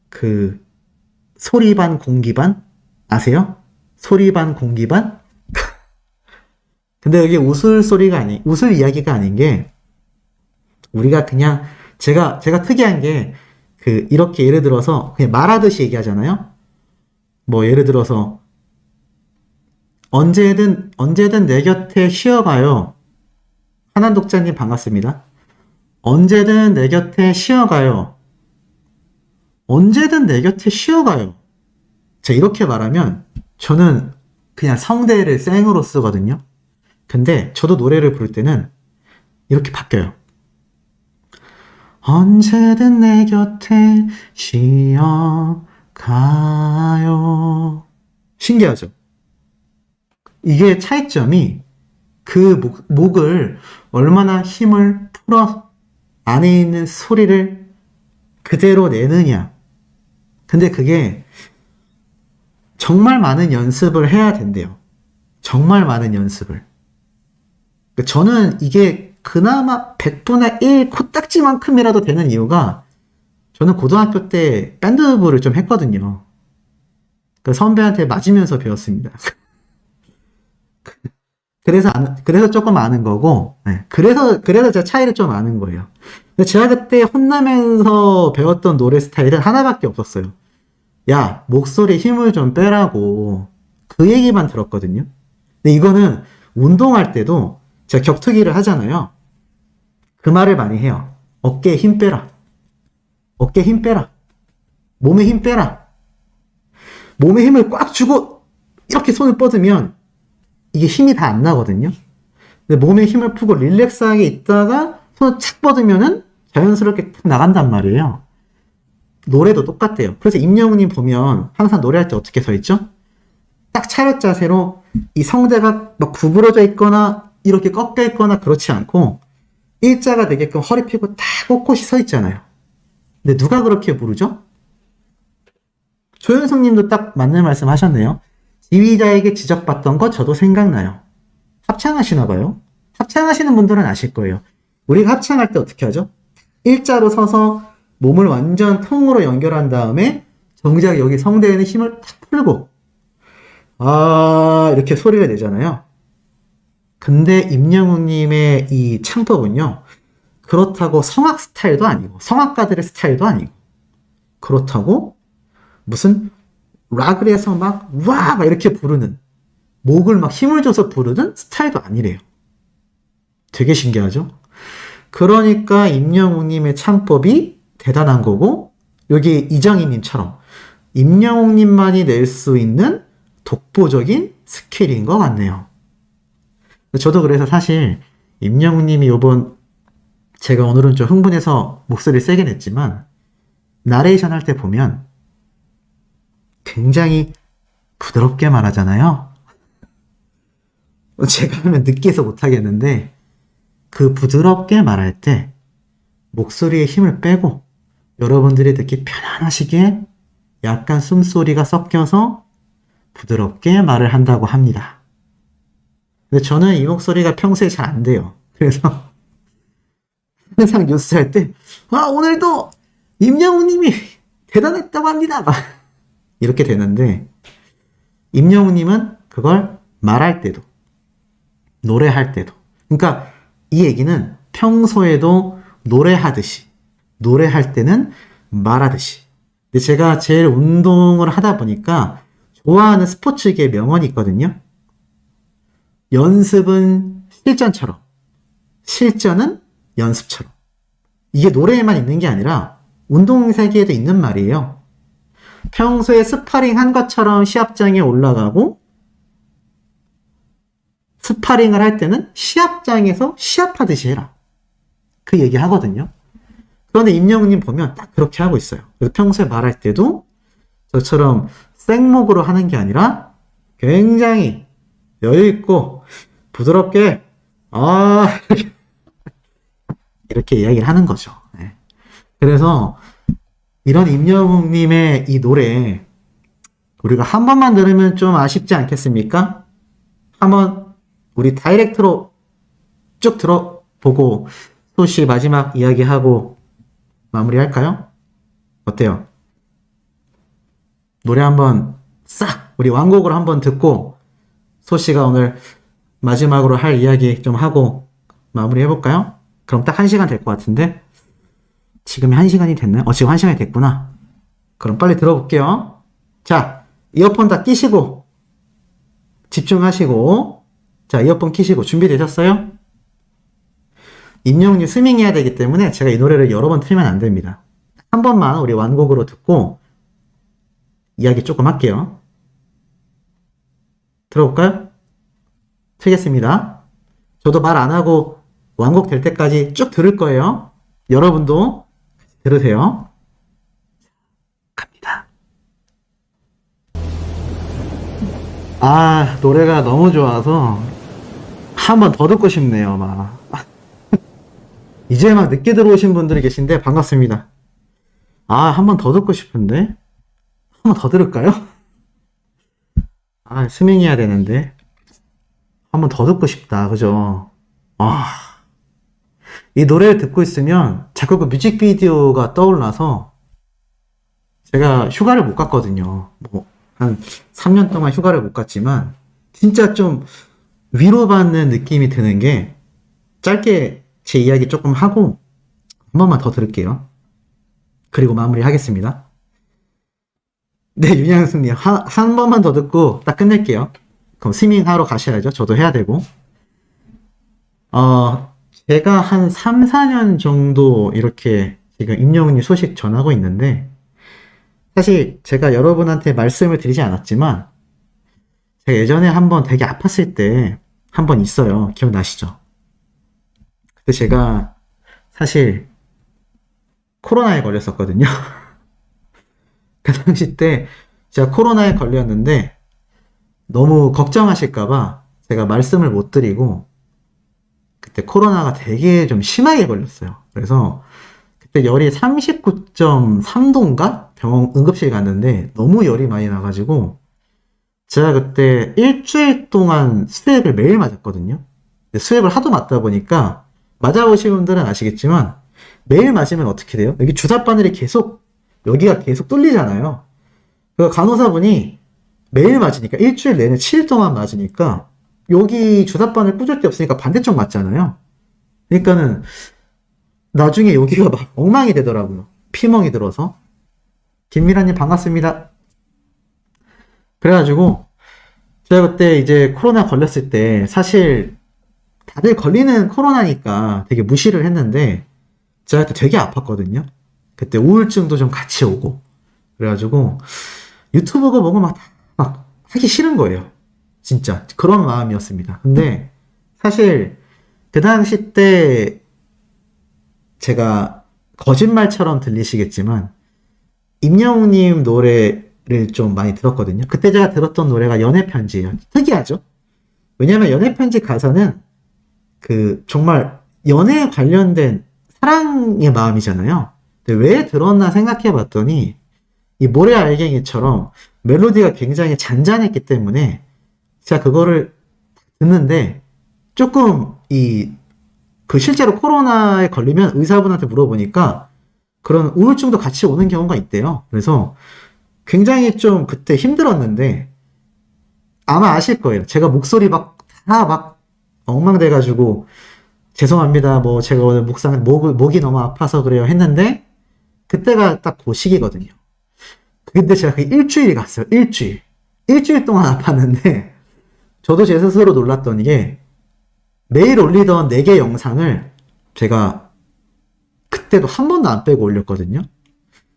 그 소리 반 공기 반 아세요? 소리 반 공기 반? 근데 여기 웃을 이야기가 아닌 게, 우리가 그냥 제가 특이한 게, 이렇게 예를 들어서 그냥 말하듯이 얘기하잖아요. 뭐 예를 들어서 언제든 내 곁에 쉬어가요. 하난 독자님 반갑습니다. 언제든 내 곁에 쉬어가요. 언제든 내 곁에 쉬어가요. 자, 이렇게 말하면 저는 그냥 성대를 생으로 쓰거든요. 근데 저도 노래를 부를 때는 이렇게 바뀌어요. 언제든 내 곁에 쉬어가요. 신기하죠? 이게 차이점이, 그 목을 얼마나 힘을 풀어 안에 있는 소리를 그대로 내느냐. 근데 그게 정말 많은 연습을 해야 된대요. 정말 많은 연습을. 저는 이게 그나마 100분의 1 코딱지만큼이라도 되는 이유가, 저는 고등학교 때 밴드부를 좀 했거든요. 그 선배한테 맞으면서 배웠습니다. 그래서 조금 아는 거고, 네. 그래서 제가 차이를 좀 아는 거예요. 근데 제가 그때 혼나면서 배웠던 노래 스타일은 하나밖에 없었어요. 야, 목소리에 힘을 좀 빼라고. 그 얘기만 들었거든요. 근데 이거는 운동할 때도 제가 격투기를 하잖아요. 그 말을 많이 해요. 어깨에 힘 빼라. 어깨에 힘 빼라. 몸에 힘 빼라. 몸에 힘을 꽉 주고 이렇게 손을 뻗으면 이게 힘이 다 안 나거든요. 근데 몸에 힘을 푸고 릴렉스하게 있다가 손을 착 뻗으면은 자연스럽게 탁 나간단 말이에요. 노래도 똑같대요. 그래서 임영웅님 보면 항상 노래할 때 어떻게 서 있죠? 딱 차렷 자세로 이 성대가 막 구부러져 있거나 이렇게 꺾여 있거나 그렇지 않고 일자가 되게끔 허리 펴고 딱 꼿꼿이 서 있잖아요. 근데 누가 그렇게 부르죠? 조현성 님도 딱 맞는 말씀 하셨네요. 지휘자에게 지적받던 거 저도 생각나요. 합창하시나 봐요. 합창하시는 분들은 아실 거예요. 우리가 합창할 때 어떻게 하죠? 일자로 서서 몸을 완전 통으로 연결한 다음에 정작 여기 성대에는 힘을 탁 풀고 이렇게 소리를 내잖아요. 근데 임영웅님의 이 창법은요, 그렇다고 성악 스타일도 아니고 성악가들의 스타일도 아니고, 그렇다고 무슨 락을 해서 막 이렇게 부르는, 목을 막 힘을 줘서 부르는 스타일도 아니래요. 되게 신기하죠? 그러니까 임영웅님의 창법이 대단한 거고, 여기 이정희님처럼 임영웅님만이 낼 수 있는 독보적인 스킬인 것 같네요. 저도 그래서 사실 임영웅님이 요번, 제가 오늘은 좀 흥분해서 목소리를 세게 냈지만, 나레이션 할 때 보면 굉장히 부드럽게 말하잖아요. 제가 하면 느끼해서 못하겠는데, 그 부드럽게 말할 때 목소리에 힘을 빼고 여러분들이 듣기 편안하시게 약간 숨소리가 섞여서 부드럽게 말을 한다고 합니다. 근데 저는 이 목소리가 평소에 잘 안 돼요. 그래서 항상 뉴스 할 때, 오늘도 임영웅님이 대단했다고 합니다. 이렇게 되는데, 임영웅님은 그걸 말할 때도, 노래할 때도, 그러니까 이 얘기는 평소에도 노래하듯이, 노래할 때는 말하듯이. 근데 제가 제일 운동을 하다 보니까 좋아하는 스포츠계 명언이 있거든요. 연습은 실전처럼, 실전은 연습처럼. 이게 노래에만 있는 게 아니라 운동 세계에도 있는 말이에요. 평소에 스파링 한 것처럼 시합장에 올라가고, 스파링을 할 때는 시합장에서 시합하듯이 해라. 그 얘기 하거든요. 그런데 임영웅님 보면 딱 그렇게 하고 있어요. 그래서 평소에 말할 때도 저처럼 생목으로 하는 게 아니라 굉장히 여유있고 부드럽게 이렇게 이야기를 하는 거죠. 네. 그래서 이런 임영웅님의 이 노래, 우리가 한 번만 들으면 좀 아쉽지 않겠습니까? 한번 우리 다이렉트로 쭉 들어보고 소씨 마지막 이야기하고 마무리할까요? 어때요? 노래 한번 싹 우리 완곡으로 한번 듣고 소씨가 오늘 마지막으로 할 이야기 좀 하고 마무리 해볼까요? 그럼 딱 1시간 될 것 같은데, 지금이 1시간이 됐나요? 지금 1시간이 됐구나. 그럼 빨리 들어볼게요. 자, 이어폰 다 끼시고 집중하시고, 자, 이어폰 끼시고 준비되셨어요? 임영웅님 스밍해야 되기 때문에 제가 이 노래를 여러 번 틀면 안 됩니다. 한 번만 우리 완곡으로 듣고 이야기 조금 할게요. 들어볼까요? 틀겠습니다. 저도 말 안 하고 완곡 될 때까지 쭉 들을 거예요. 여러분도 들으세요. 갑니다. 노래가 너무 좋아서 한 번 더 듣고 싶네요, 막. 이제 막 늦게 들어오신 분들이 계신데 반갑습니다. 한 번 더 듣고 싶은데? 한 번 더 들을까요? 스밍해야 되는데. 한 번 더 듣고 싶다, 그죠? 이 노래를 듣고 있으면 자꾸 그 뮤직비디오가 떠올라서, 제가 휴가를 못 갔거든요. 한 3년 동안 휴가를 못 갔지만, 진짜 좀 위로받는 느낌이 드는 게, 짧게 제 이야기 조금 하고 한 번만 더 들을게요. 그리고 마무리 하겠습니다. 네, 윤양승님 한 번만 더 듣고 딱 끝낼게요. 그럼 스밍하러 가셔야죠. 저도 해야 되고. 제가 한 3, 4년 정도 이렇게 지금 임영웅님 소식 전하고 있는데, 사실 제가 여러분한테 말씀을 드리지 않았지만 제가 예전에 한번 되게 아팠을 때 한 번 있어요. 기억나시죠? 그때 제가 사실 코로나에 걸렸었거든요. 그 당시 때 제가 코로나에 걸렸는데 너무 걱정하실까봐 제가 말씀을 못 드리고, 그때 코로나가 되게 좀 심하게 걸렸어요. 그래서 그때 열이 39.3도인가? 병원 응급실 갔는데 너무 열이 많이 나가지고 제가 그때 일주일 동안 수액을 매일 맞았거든요. 수액을 하도 맞다 보니까, 맞아보신 분들은 아시겠지만 매일 맞으면 어떻게 돼요? 여기 주사바늘이 계속, 여기가 계속 뚫리잖아요. 그 간호사분이 매일 맞으니까, 일주일 내내 7일 동안 맞으니까 여기 주사바늘 꽂을 데 없으니까 반대쪽 맞잖아요. 그러니까는 나중에 여기가 막 엉망이 되더라고요. 피멍이 들어서. 김미라님 반갑습니다. 그래가지고 제가 그때 이제 코로나 걸렸을 때 사실 다들 걸리는 코로나니까 되게 무시를 했는데 제가 그때 되게 아팠거든요. 그때 우울증도 좀 같이 오고 그래가지고 유튜브가 보고 막 하기 싫은 거예요. 진짜 그런 마음이었습니다. 근데 사실 그 당시 때 제가 거짓말처럼 들리시겠지만 임영웅님 노래를 좀 많이 들었거든요. 그때 제가 들었던 노래가 연애편지예요. 특이하죠? 왜냐면 연애편지 가사는 그 정말 연애에 관련된 사랑의 마음이잖아요. 근데 왜 들었나 생각해 봤더니 이 모래알갱이처럼 멜로디가 굉장히 잔잔했기 때문에 제가 그거를 듣는데 조금 그 실제로 코로나에 걸리면 의사분한테 물어보니까 그런 우울증도 같이 오는 경우가 있대요. 그래서 굉장히 좀 그때 힘들었는데 아마 아실 거예요. 제가 목소리 다 엉망돼가지고 죄송합니다. 뭐 제가 오늘 목이 너무 아파서 그래요 했는데 그때가 딱 그 시기거든요. 근데 제가 그 일주일이 갔어요. 일주일 동안 아팠는데 저도 제 스스로 놀랐던 게 매일 올리던 4개 영상을 제가 그때도 한 번도 안 빼고 올렸거든요.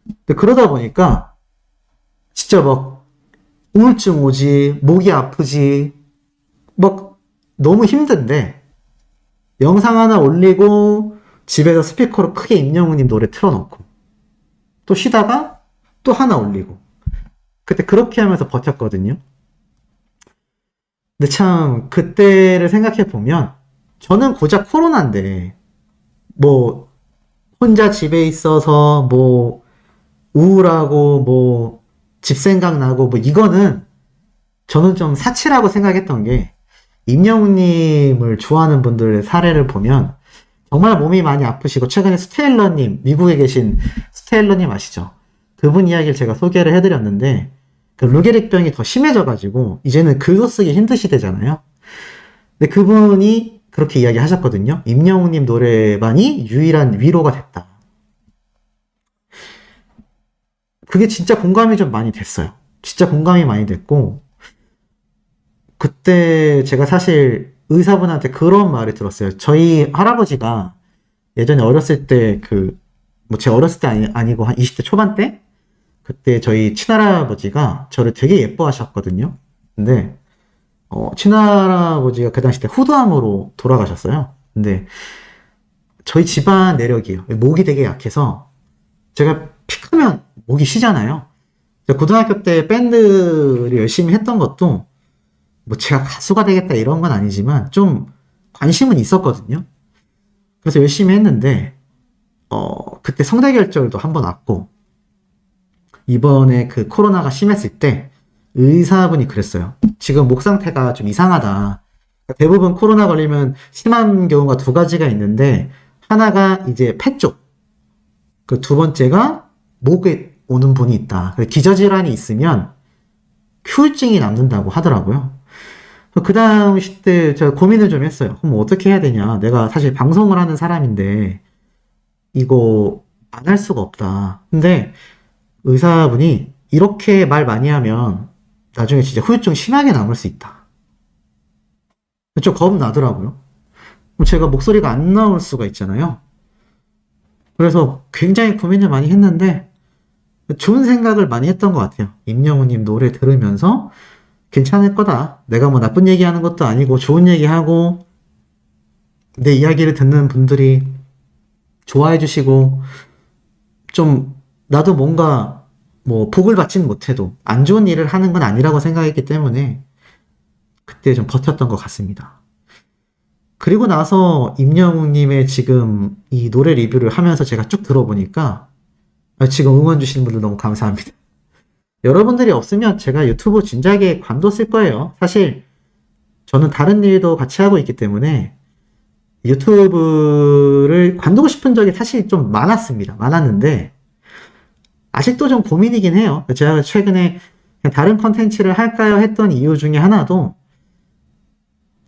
근데 그러다 보니까 진짜 막 우울증 오지, 목이 아프지, 막 너무 힘든데 영상 하나 올리고 집에서 스피커로 크게 임영웅님 노래 틀어놓고 또 쉬다가 또 하나 올리고 그때 그렇게 하면서 버텼거든요. 근데 참 그때를 생각해 보면 저는 고작 코로나인데 뭐 혼자 집에 있어서 뭐 우울하고 뭐 집 생각나고 뭐 이거는 저는 좀 사치라고 생각했던 게 임영웅님을 좋아하는 분들의 사례를 보면 정말 몸이 많이 아프시고 최근에 스테일러님 미국에 계신 스테일러님 아시죠? 그분 이야기를 제가 소개를 해드렸는데 그 루게릭병이 더 심해져가지고 이제는 글도 쓰기 힘드시대잖아요. 근데 그분이 그렇게 이야기하셨거든요. 임영웅님 노래만이 유일한 위로가 됐다. 그게 진짜 공감이 좀 많이 됐어요. 진짜 공감이 많이 됐고 그때 제가 사실 의사분한테 그런 말을 들었어요. 저희 할아버지가 예전에 어렸을 때 뭐 제 어렸을 때 아니고 한 20대 초반 때 그때 저희 친할아버지가 저를 되게 예뻐하셨거든요. 근데 친할아버지가 그 당시 때 후두암으로 돌아가셨어요. 근데 저희 집안 내력이에요. 목이 되게 약해서 제가 픽하면 목이 쉬잖아요. 고등학교 때 밴드를 열심히 했던 것도 뭐 제가 가수가 되겠다 이런 건 아니지만 좀 관심은 있었거든요. 그래서 열심히 했는데 그때 성대결절도 한 번 왔고 이번에 그 코로나가 심했을 때 의사분이 그랬어요. 지금 목 상태가 좀 이상하다. 대부분 코로나 걸리면 심한 경우가 2가지가 있는데 하나가 이제 폐 쪽, 그 2번째가 목에 오는 분이 있다. 기저질환이 있으면 후유증이 남는다고 하더라고요. 그 당시 때 제가 고민을 좀 했어요. 그럼 어떻게 해야 되냐. 내가 사실 방송을 하는 사람인데 이거 안 할 수가 없다. 근데 의사분이 이렇게 말 많이 하면 나중에 진짜 후유증 심하게 남을 수 있다. 좀 겁나더라고요. 제가 목소리가 안 나올 수가 있잖아요. 그래서 굉장히 고민을 많이 했는데 좋은 생각을 많이 했던 것 같아요. 임영웅님 노래 들으면서 괜찮을 거다. 내가 뭐 나쁜 얘기하는 것도 아니고 좋은 얘기하고 내 이야기를 듣는 분들이 좋아해 주시고 좀 나도 뭔가 뭐 복을 받지는 못해도 안 좋은 일을 하는 건 아니라고 생각했기 때문에 그때 좀 버텼던 것 같습니다. 그리고 나서 임영웅님의 지금 이 노래 리뷰를 하면서 제가 쭉 들어보니까 지금 응원 주시는 분들 너무 감사합니다. 여러분들이 없으면 제가 유튜브 진작에 관뒀을 거예요. 사실 저는 다른 일도 같이 하고 있기 때문에 유튜브를 관두고 싶은 적이 사실 좀 많았는데 아직도 좀 고민이긴 해요. 제가 최근에 다른 컨텐츠를 할까요 했던 이유 중에 하나도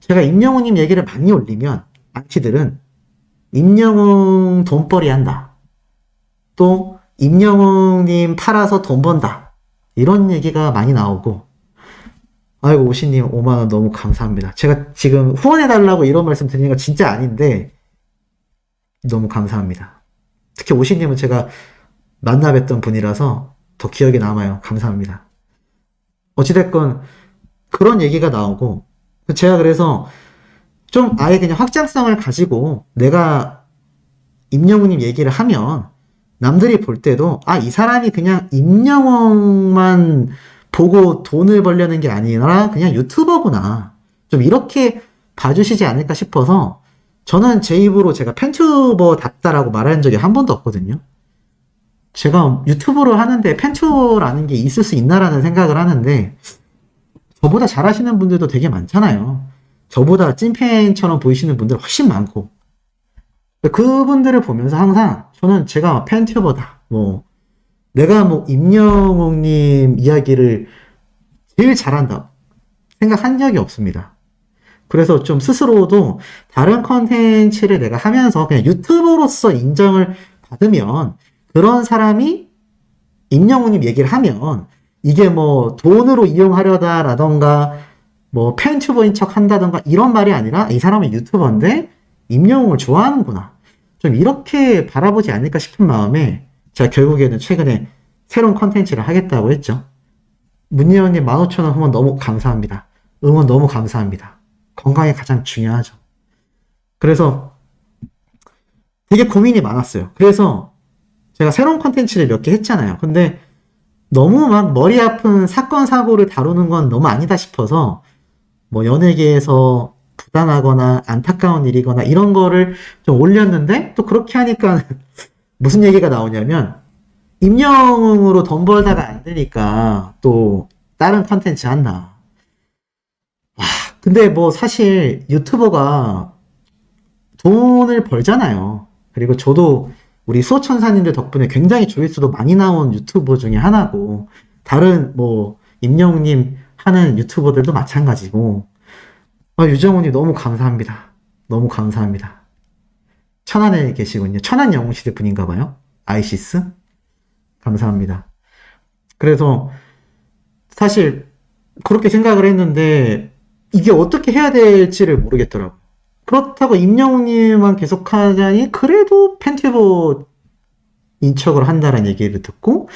제가 임영웅님 얘기를 많이 올리면 안티들은 임영웅 돈벌이 한다. 또 임영웅님 팔아서 돈 번다. 이런 얘기가 많이 나오고 아이고, 오시님 5만원 너무 감사합니다. 제가 지금 후원해달라고 이런 말씀 드리는 거 진짜 아닌데, 너무 감사합니다. 특히 오시님은 제가 만나 뵀던 분이라서 더 기억에 남아요. 감사합니다. 어찌됐건, 그런 얘기가 나오고, 제가 그래서 좀 아예 그냥 확장성을 가지고 내가 임영웅님 얘기를 하면 남들이 볼 때도 아, 이 사람이 그냥 임영웅만 보고 돈을 벌려는 게 아니라 그냥 유튜버구나. 좀 이렇게 봐주시지 않을까 싶어서 저는 제 입으로 제가 팬튜버답다라고 말한 적이 한 번도 없거든요. 제가 유튜브를 하는데 팬튜버라는 게 있을 수 있나라는 생각을 하는데 저보다 잘하시는 분들도 되게 많잖아요. 저보다 찐팬처럼 보이시는 분들 훨씬 많고 그분들을 보면서 항상 저는 제가 팬튜버다. 뭐 내가 뭐 임영웅님 이야기를 제일 잘한다 생각한 적이 없습니다. 그래서 좀 스스로도 다른 컨텐츠를 내가 하면서 그냥 유튜버로서 인정을 받으면 그런 사람이 임영웅님 얘기를 하면 이게 뭐 돈으로 이용하려다라던가 뭐 팬튜버인 척 한다던가 이런 말이 아니라 이 사람은 유튜버인데 임영웅을 좋아하는구나. 좀 이렇게 바라보지 않을까 싶은 마음에 제가 결국에는 최근에 새로운 컨텐츠를 하겠다고 했죠. 문예원님 15,000원 후원 너무 감사합니다. 응원 너무 감사합니다. 건강이 가장 중요하죠. 그래서 되게 고민이 많았어요. 그래서 제가 새로운 컨텐츠를 몇 개 했잖아요. 근데 너무 막 머리 아픈 사건 사고를 다루는 건 너무 아니다 싶어서 뭐 연예계에서 부당하거나 안타까운 일이거나 이런 거를 좀 올렸는데 또 그렇게 하니까 무슨 얘기가 나오냐면 임영웅으로 돈 벌다가 안 되니까 또 다른 컨텐츠 한다. 와, 근데 뭐 사실 유튜버가 돈을 벌잖아요. 그리고 저도 우리 수호천사님들 덕분에 굉장히 조회수도 많이 나온 유튜버 중에 하나고 다른 뭐 임영웅님 하는 유튜버들도 마찬가지고 아, 유정훈님 너무 감사합니다. 너무 감사합니다. 천안에 계시군요. 천안 영웅시대 분인가 봐요. 아이시스? 감사합니다. 그래서 사실 그렇게 생각을 했는데 이게 어떻게 해야 될지를 모르겠더라고요. 그렇다고 임영웅님만 계속 하자니 그래도 팬튜버 인척을 한다는 얘기를 듣고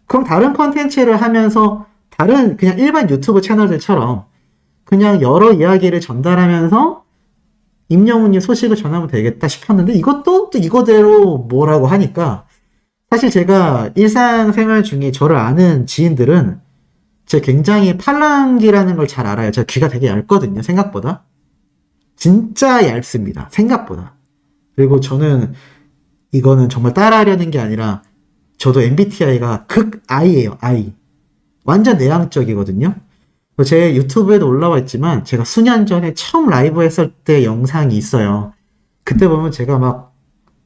그럼 다른 컨텐츠를 하면서 다른 그냥 일반 유튜브 채널들처럼 그냥 여러 이야기를 전달하면서 임영웅님 소식을 전하면 되겠다 싶었는데 이것도 또 이거대로 뭐라고 하니까 사실 제가 일상생활 중에 저를 아는 지인들은 제가 굉장히 팔랑귀라는 걸 잘 알아요. 제가 귀가 되게 얇거든요. 생각보다. 진짜 얇습니다. 생각보다. 그리고 저는 이거는 정말 따라하려는 게 아니라 저도 MBTI가 극 I예요. I. 완전 내향적이거든요. 제 유튜브에도 올라와 있지만 제가 수년 전에 처음 라이브 했을 때 영상이 있어요. 그때 보면 제가 막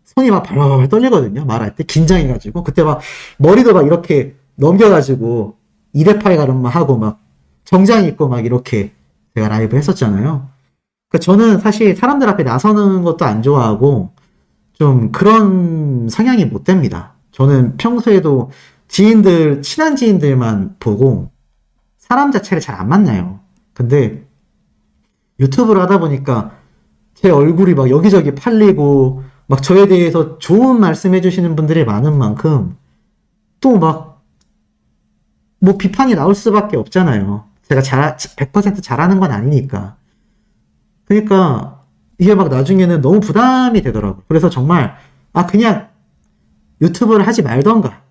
손이 막 발발발 떨리거든요. 말할 때 긴장해가지고 그때 막 머리도 막 이렇게 넘겨가지고 2대8 가름만 하고 막 정장 입고 막 이렇게 제가 라이브 했었잖아요. 그러니까 저는 사실 사람들 앞에 나서는 것도 안 좋아하고 좀 그런 성향이 못 됩니다. 저는 평소에도 지인들, 친한 지인들만 보고 사람 자체를 잘 안 만나요. 근데 유튜브를 하다 보니까 제 얼굴이 막 여기저기 팔리고 막 저에 대해서 좋은 말씀 해주시는 분들이 많은 만큼 또 막 뭐 비판이 나올 수밖에 없잖아요. 제가 100% 잘하는 건 아니니까. 그러니까 이게 막 나중에는 너무 부담이 되더라고요. 그래서 정말 아 그냥 유튜브를 하지 말던가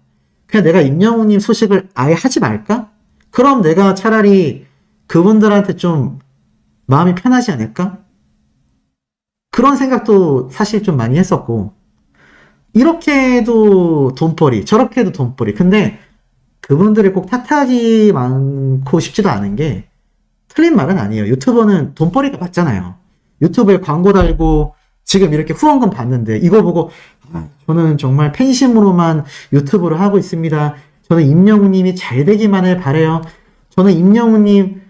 그냥 내가 임영웅님 소식을 아예 하지 말까? 그럼 내가 차라리 그분들한테 좀 마음이 편하지 않을까? 그런 생각도 사실 좀 많이 했었고 이렇게 해도 돈벌이 저렇게 해도 돈벌이 근데 그분들이 꼭 탓하지 않고 싶지도 않은 게 틀린 말은 아니에요. 유튜버는 돈벌이가 맞잖아요. 유튜브에 광고 달고 지금 이렇게 후원금 받는데 이거 보고 아, 저는 정말 팬심으로만 유튜브를 하고 있습니다. 저는 임영웅님이 잘 되기만을 바래요. 저는 임영웅님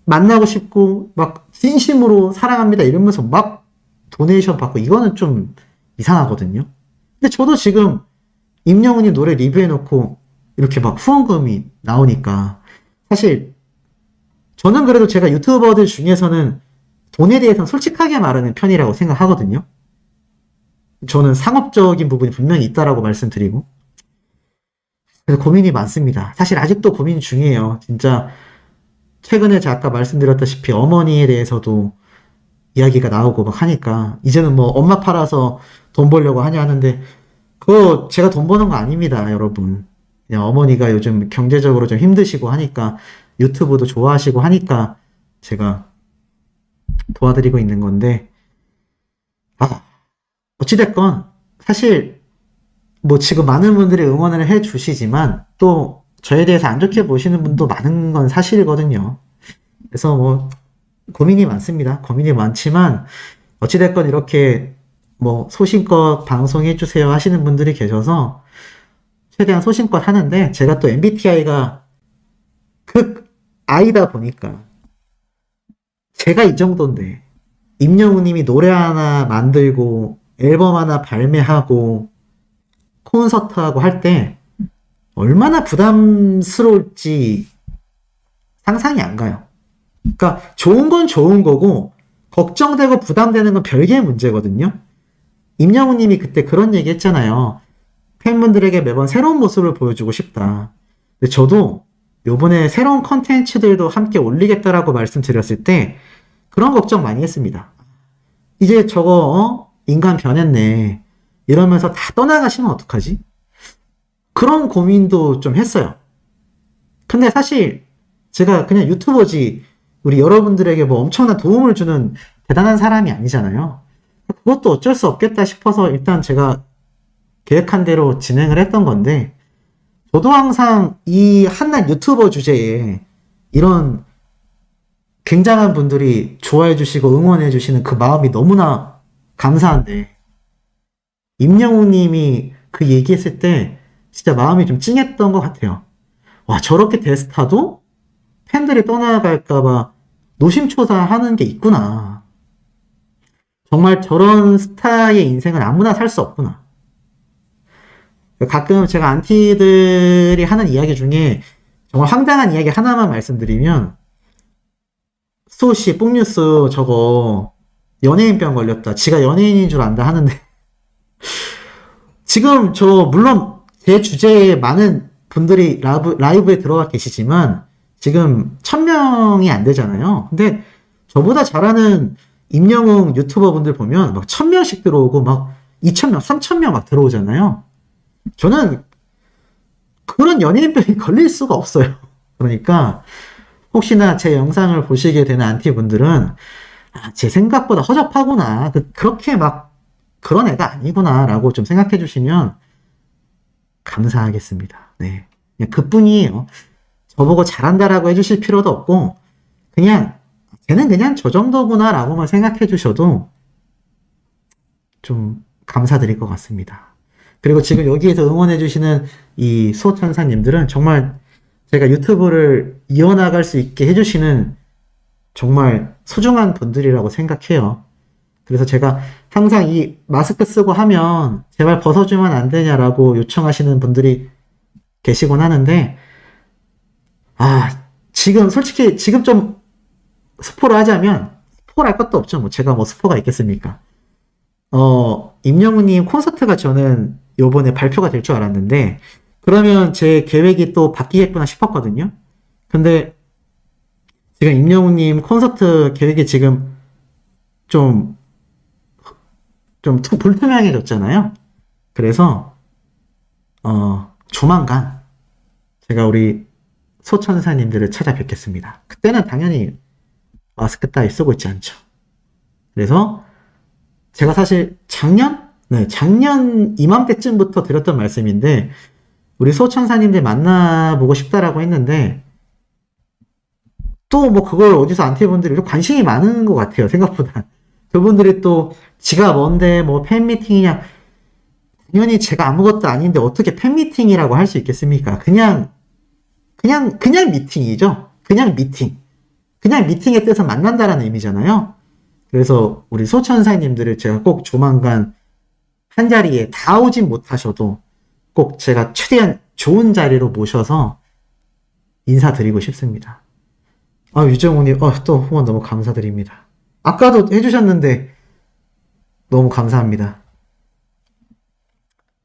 만나고 싶고 막 진심으로 사랑합니다 이러면서 막 도네이션 받고 이거는 좀 이상하거든요. 근데 저도 지금 임영웅님 노래 리뷰해놓고 이렇게 막 후원금이 나오니까 사실 저는 그래도 제가 유튜버들 중에서는 돈에 대해서는 솔직하게 말하는 편이라고 생각하거든요. 저는 상업적인 부분이 분명히 있다라고 말씀드리고. 그래서 고민이 많습니다. 사실 아직도 고민 중이에요. 진짜 최근에 제가 아까 말씀드렸다시피 어머니에 대해서도 이야기가 나오고 막 하니까 이제는 뭐 엄마 팔아서 돈 벌려고 하냐 하는데 그거 제가 돈 버는 거 아닙니다, 여러분. 그냥 어머니가 요즘 경제적으로 좀 힘드시고 하니까 유튜브도 좋아하시고 하니까 제가 도와드리고 있는 건데 어찌됐건 사실 뭐 지금 많은 분들이 응원을 해 주시지만 또 저에 대해서 안 좋게 보시는 분도 많은 건 사실이거든요. 그래서 뭐 고민이 많습니다. 고민이 많지만 어찌됐건 이렇게 뭐 소신껏 방송해 주세요 하시는 분들이 계셔서 최대한 소신껏 하는데 제가 또 MBTI가 극 I다 보니까 제가 이 정도인데 임영웅 님이 노래 하나 만들고 앨범 하나 발매하고 콘서트하고 할 때 얼마나 부담스러울지 상상이 안 가요. 그러니까 좋은 건 좋은 거고 걱정되고 부담되는 건 별개의 문제거든요. 임영웅 님이 그때 그런 얘기 했잖아요. 팬분들에게 매번 새로운 모습을 보여주고 싶다. 근데 저도 요번에 새로운 컨텐츠들도 함께 올리겠다라고 말씀드렸을 때 그런 걱정 많이 했습니다. 이제 저거 인간 변했네 이러면서 다 떠나가시면 어떡하지? 그런 고민도 좀 했어요. 근데 사실 제가 그냥 유튜버지 우리 여러분들에게 뭐 엄청난 도움을 주는 대단한 사람이 아니잖아요. 그것도 어쩔 수 없겠다 싶어서 일단 제가 계획한 대로 진행을 했던 건데 저도 항상 이 한낱 유튜버 주제에 이런 굉장한 분들이 좋아해 주시고 응원해 주시는 그 마음이 너무나 감사한데 임영웅 님이 그 얘기했을 때 진짜 마음이 좀 찡했던 것 같아요. 와, 저렇게 대스타도 팬들이 떠나갈까봐 노심초사하는 게 있구나. 정말 저런 스타의 인생은 아무나 살 수 없구나. 가끔 제가 안티들이 하는 이야기 중에 정말 황당한 이야기 하나만 말씀드리면 수호씨 뽕뉴스 저거 연예인병 걸렸다. 지가 연예인인 줄 안다 하는데 지금 저 물론 제 주제에 많은 분들이 라이브에 들어가 계시지만 지금 1000명이 안 되잖아요. 근데 저보다 잘하는 임영웅 유튜버 분들 보면 막 1000명씩 들어오고 막 2000명, 3000명 막 들어오잖아요. 저는 그런 연예인병이 걸릴 수가 없어요. 그러니까 혹시나 제 영상을 보시게 되는 안티분들은 제 생각보다 허접하구나. 그렇게 막 그런 애가 아니구나 라고 좀 생각해 주시면 감사하겠습니다. 네. 그냥 그뿐이에요. 저보고 잘한다라고 해주실 필요도 없고 그냥 쟤는 그냥 저 정도구나 라고만 생각해 주셔도 좀 감사드릴 것 같습니다. 그리고 지금 여기에서 응원해 주시는 이 수호천사님들은 정말 제가 유튜브를 이어나갈 수 있게 해주시는 정말 소중한 분들이라고 생각해요. 그래서 제가 항상 이 마스크 쓰고 하면 제발 벗어주면 안 되냐라고 요청하시는 분들이 계시곤 하는데 지금 솔직히 지금 좀 스포를 하자면 스포를 할 것도 없죠. 뭐 제가 뭐 스포가 있겠습니까? 임영웅님 콘서트가 저는 요번에 발표가 될 줄 알았는데 그러면 제 계획이 또 바뀌겠구나 싶었거든요. 근데 지금 임영웅님 콘서트 계획이 지금 좀 불투명해졌잖아요. 그래서 조만간 제가 우리 소천사님들을 찾아뵙겠습니다. 그때는 당연히 마스크 따위 쓰고 있지 않죠. 그래서 제가 사실 작년 이맘때쯤부터 드렸던 말씀인데 우리 소천사님들 만나보고 싶다라고 했는데 또 뭐 그걸 어디서 안티분들이 관심이 많은 것 같아요. 생각보다. 그분들이 또 지가 뭔데 뭐 팬미팅이냐 당연히 제가 아무것도 아닌데 어떻게 팬미팅이라고 할 수 있겠습니까? 그냥 미팅이죠. 그냥 미팅. 그냥 미팅의 뜻은 만난다라는 의미잖아요. 그래서 우리 소천사님들을 제가 꼭 조만간 한 자리에 다 오진 못하셔도 꼭 제가 최대한 좋은 자리로 모셔서 인사드리고 싶습니다. 유정훈님, 또 후원 너무 감사드립니다. 아까도 해주셨는데, 너무 감사합니다.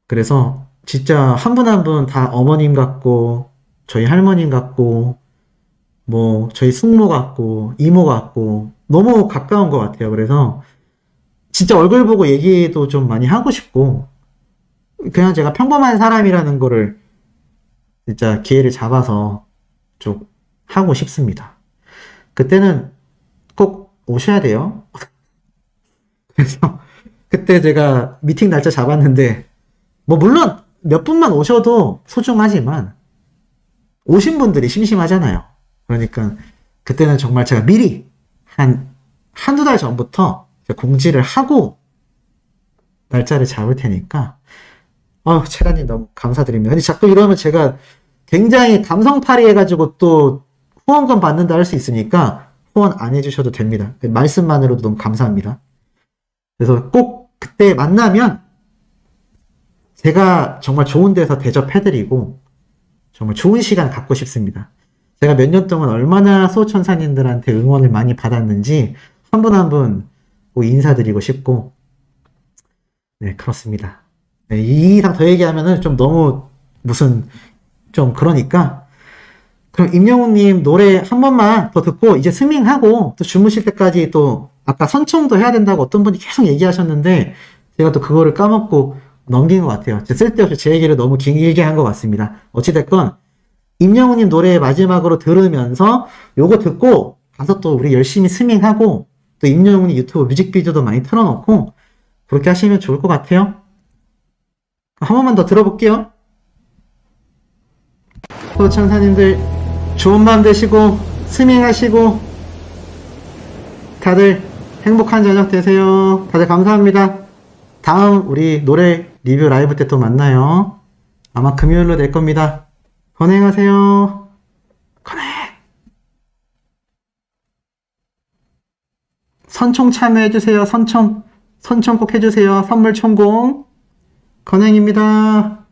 그래서, 진짜 한 분 한 분 다 어머님 같고, 저희 할머님 같고, 뭐, 저희 숙모 같고, 이모 같고, 너무 가까운 것 같아요. 그래서, 진짜 얼굴 보고 얘기도 좀 많이 하고 싶고, 그냥 제가 평범한 사람이라는 거를 진짜 기회를 잡아서 좀 하고 싶습니다. 그때는 꼭 오셔야 돼요. 그래서 그때 제가 미팅 날짜 잡았는데, 뭐 물론 몇 분만 오셔도 소중하지만 오신 분들이 심심하잖아요. 그러니까 그때는 정말 제가 미리 한두 달 전부터 공지를 하고 날짜를 잡을 테니까, 체라님 너무 감사드립니다. 근데 자꾸 이러면 제가 굉장히 감성팔이 해가지고 또 후원금 받는다 할 수 있으니까 후원 안 해주셔도 됩니다. 말씀만으로도 너무 감사합니다. 그래서 꼭 그때 만나면 제가 정말 좋은 데서 대접해드리고 정말 좋은 시간 갖고 싶습니다. 제가 몇 년 동안 얼마나 소천사님들한테 응원을 많이 받았는지 한 분 한 분 인사드리고 싶고, 네, 그렇습니다. 네, 이 이상 더 얘기하면은 좀 너무 무슨 좀 그러니까, 그럼 임영웅님 노래 한 번만 더 듣고 이제 스밍하고 또 주무실 때까지 또 아까 선청도 해야 된다고 어떤 분이 계속 얘기하셨는데 제가 또 그거를 까먹고 넘긴 것 같아요. 쓸데없이 제 얘기를 너무 길게 한 것 같습니다. 어찌됐건 임영웅님 노래 마지막으로 들으면서 요거 듣고 가서 또 우리 열심히 스밍하고 또 임영웅님 유튜브 뮤직비디오도 많이 틀어놓고 그렇게 하시면 좋을 것 같아요. 한 번만 더 들어볼게요. 소천사님들 좋은 밤 되시고 스밍하시고 다들 행복한 저녁 되세요. 다들 감사합니다. 다음 우리 노래 리뷰 라이브 때 또 만나요. 아마 금요일로 될 겁니다. 건행하세요. 건행. 선총 참여해주세요. 선총 꼭 해주세요. 선물 총공 건행입니다.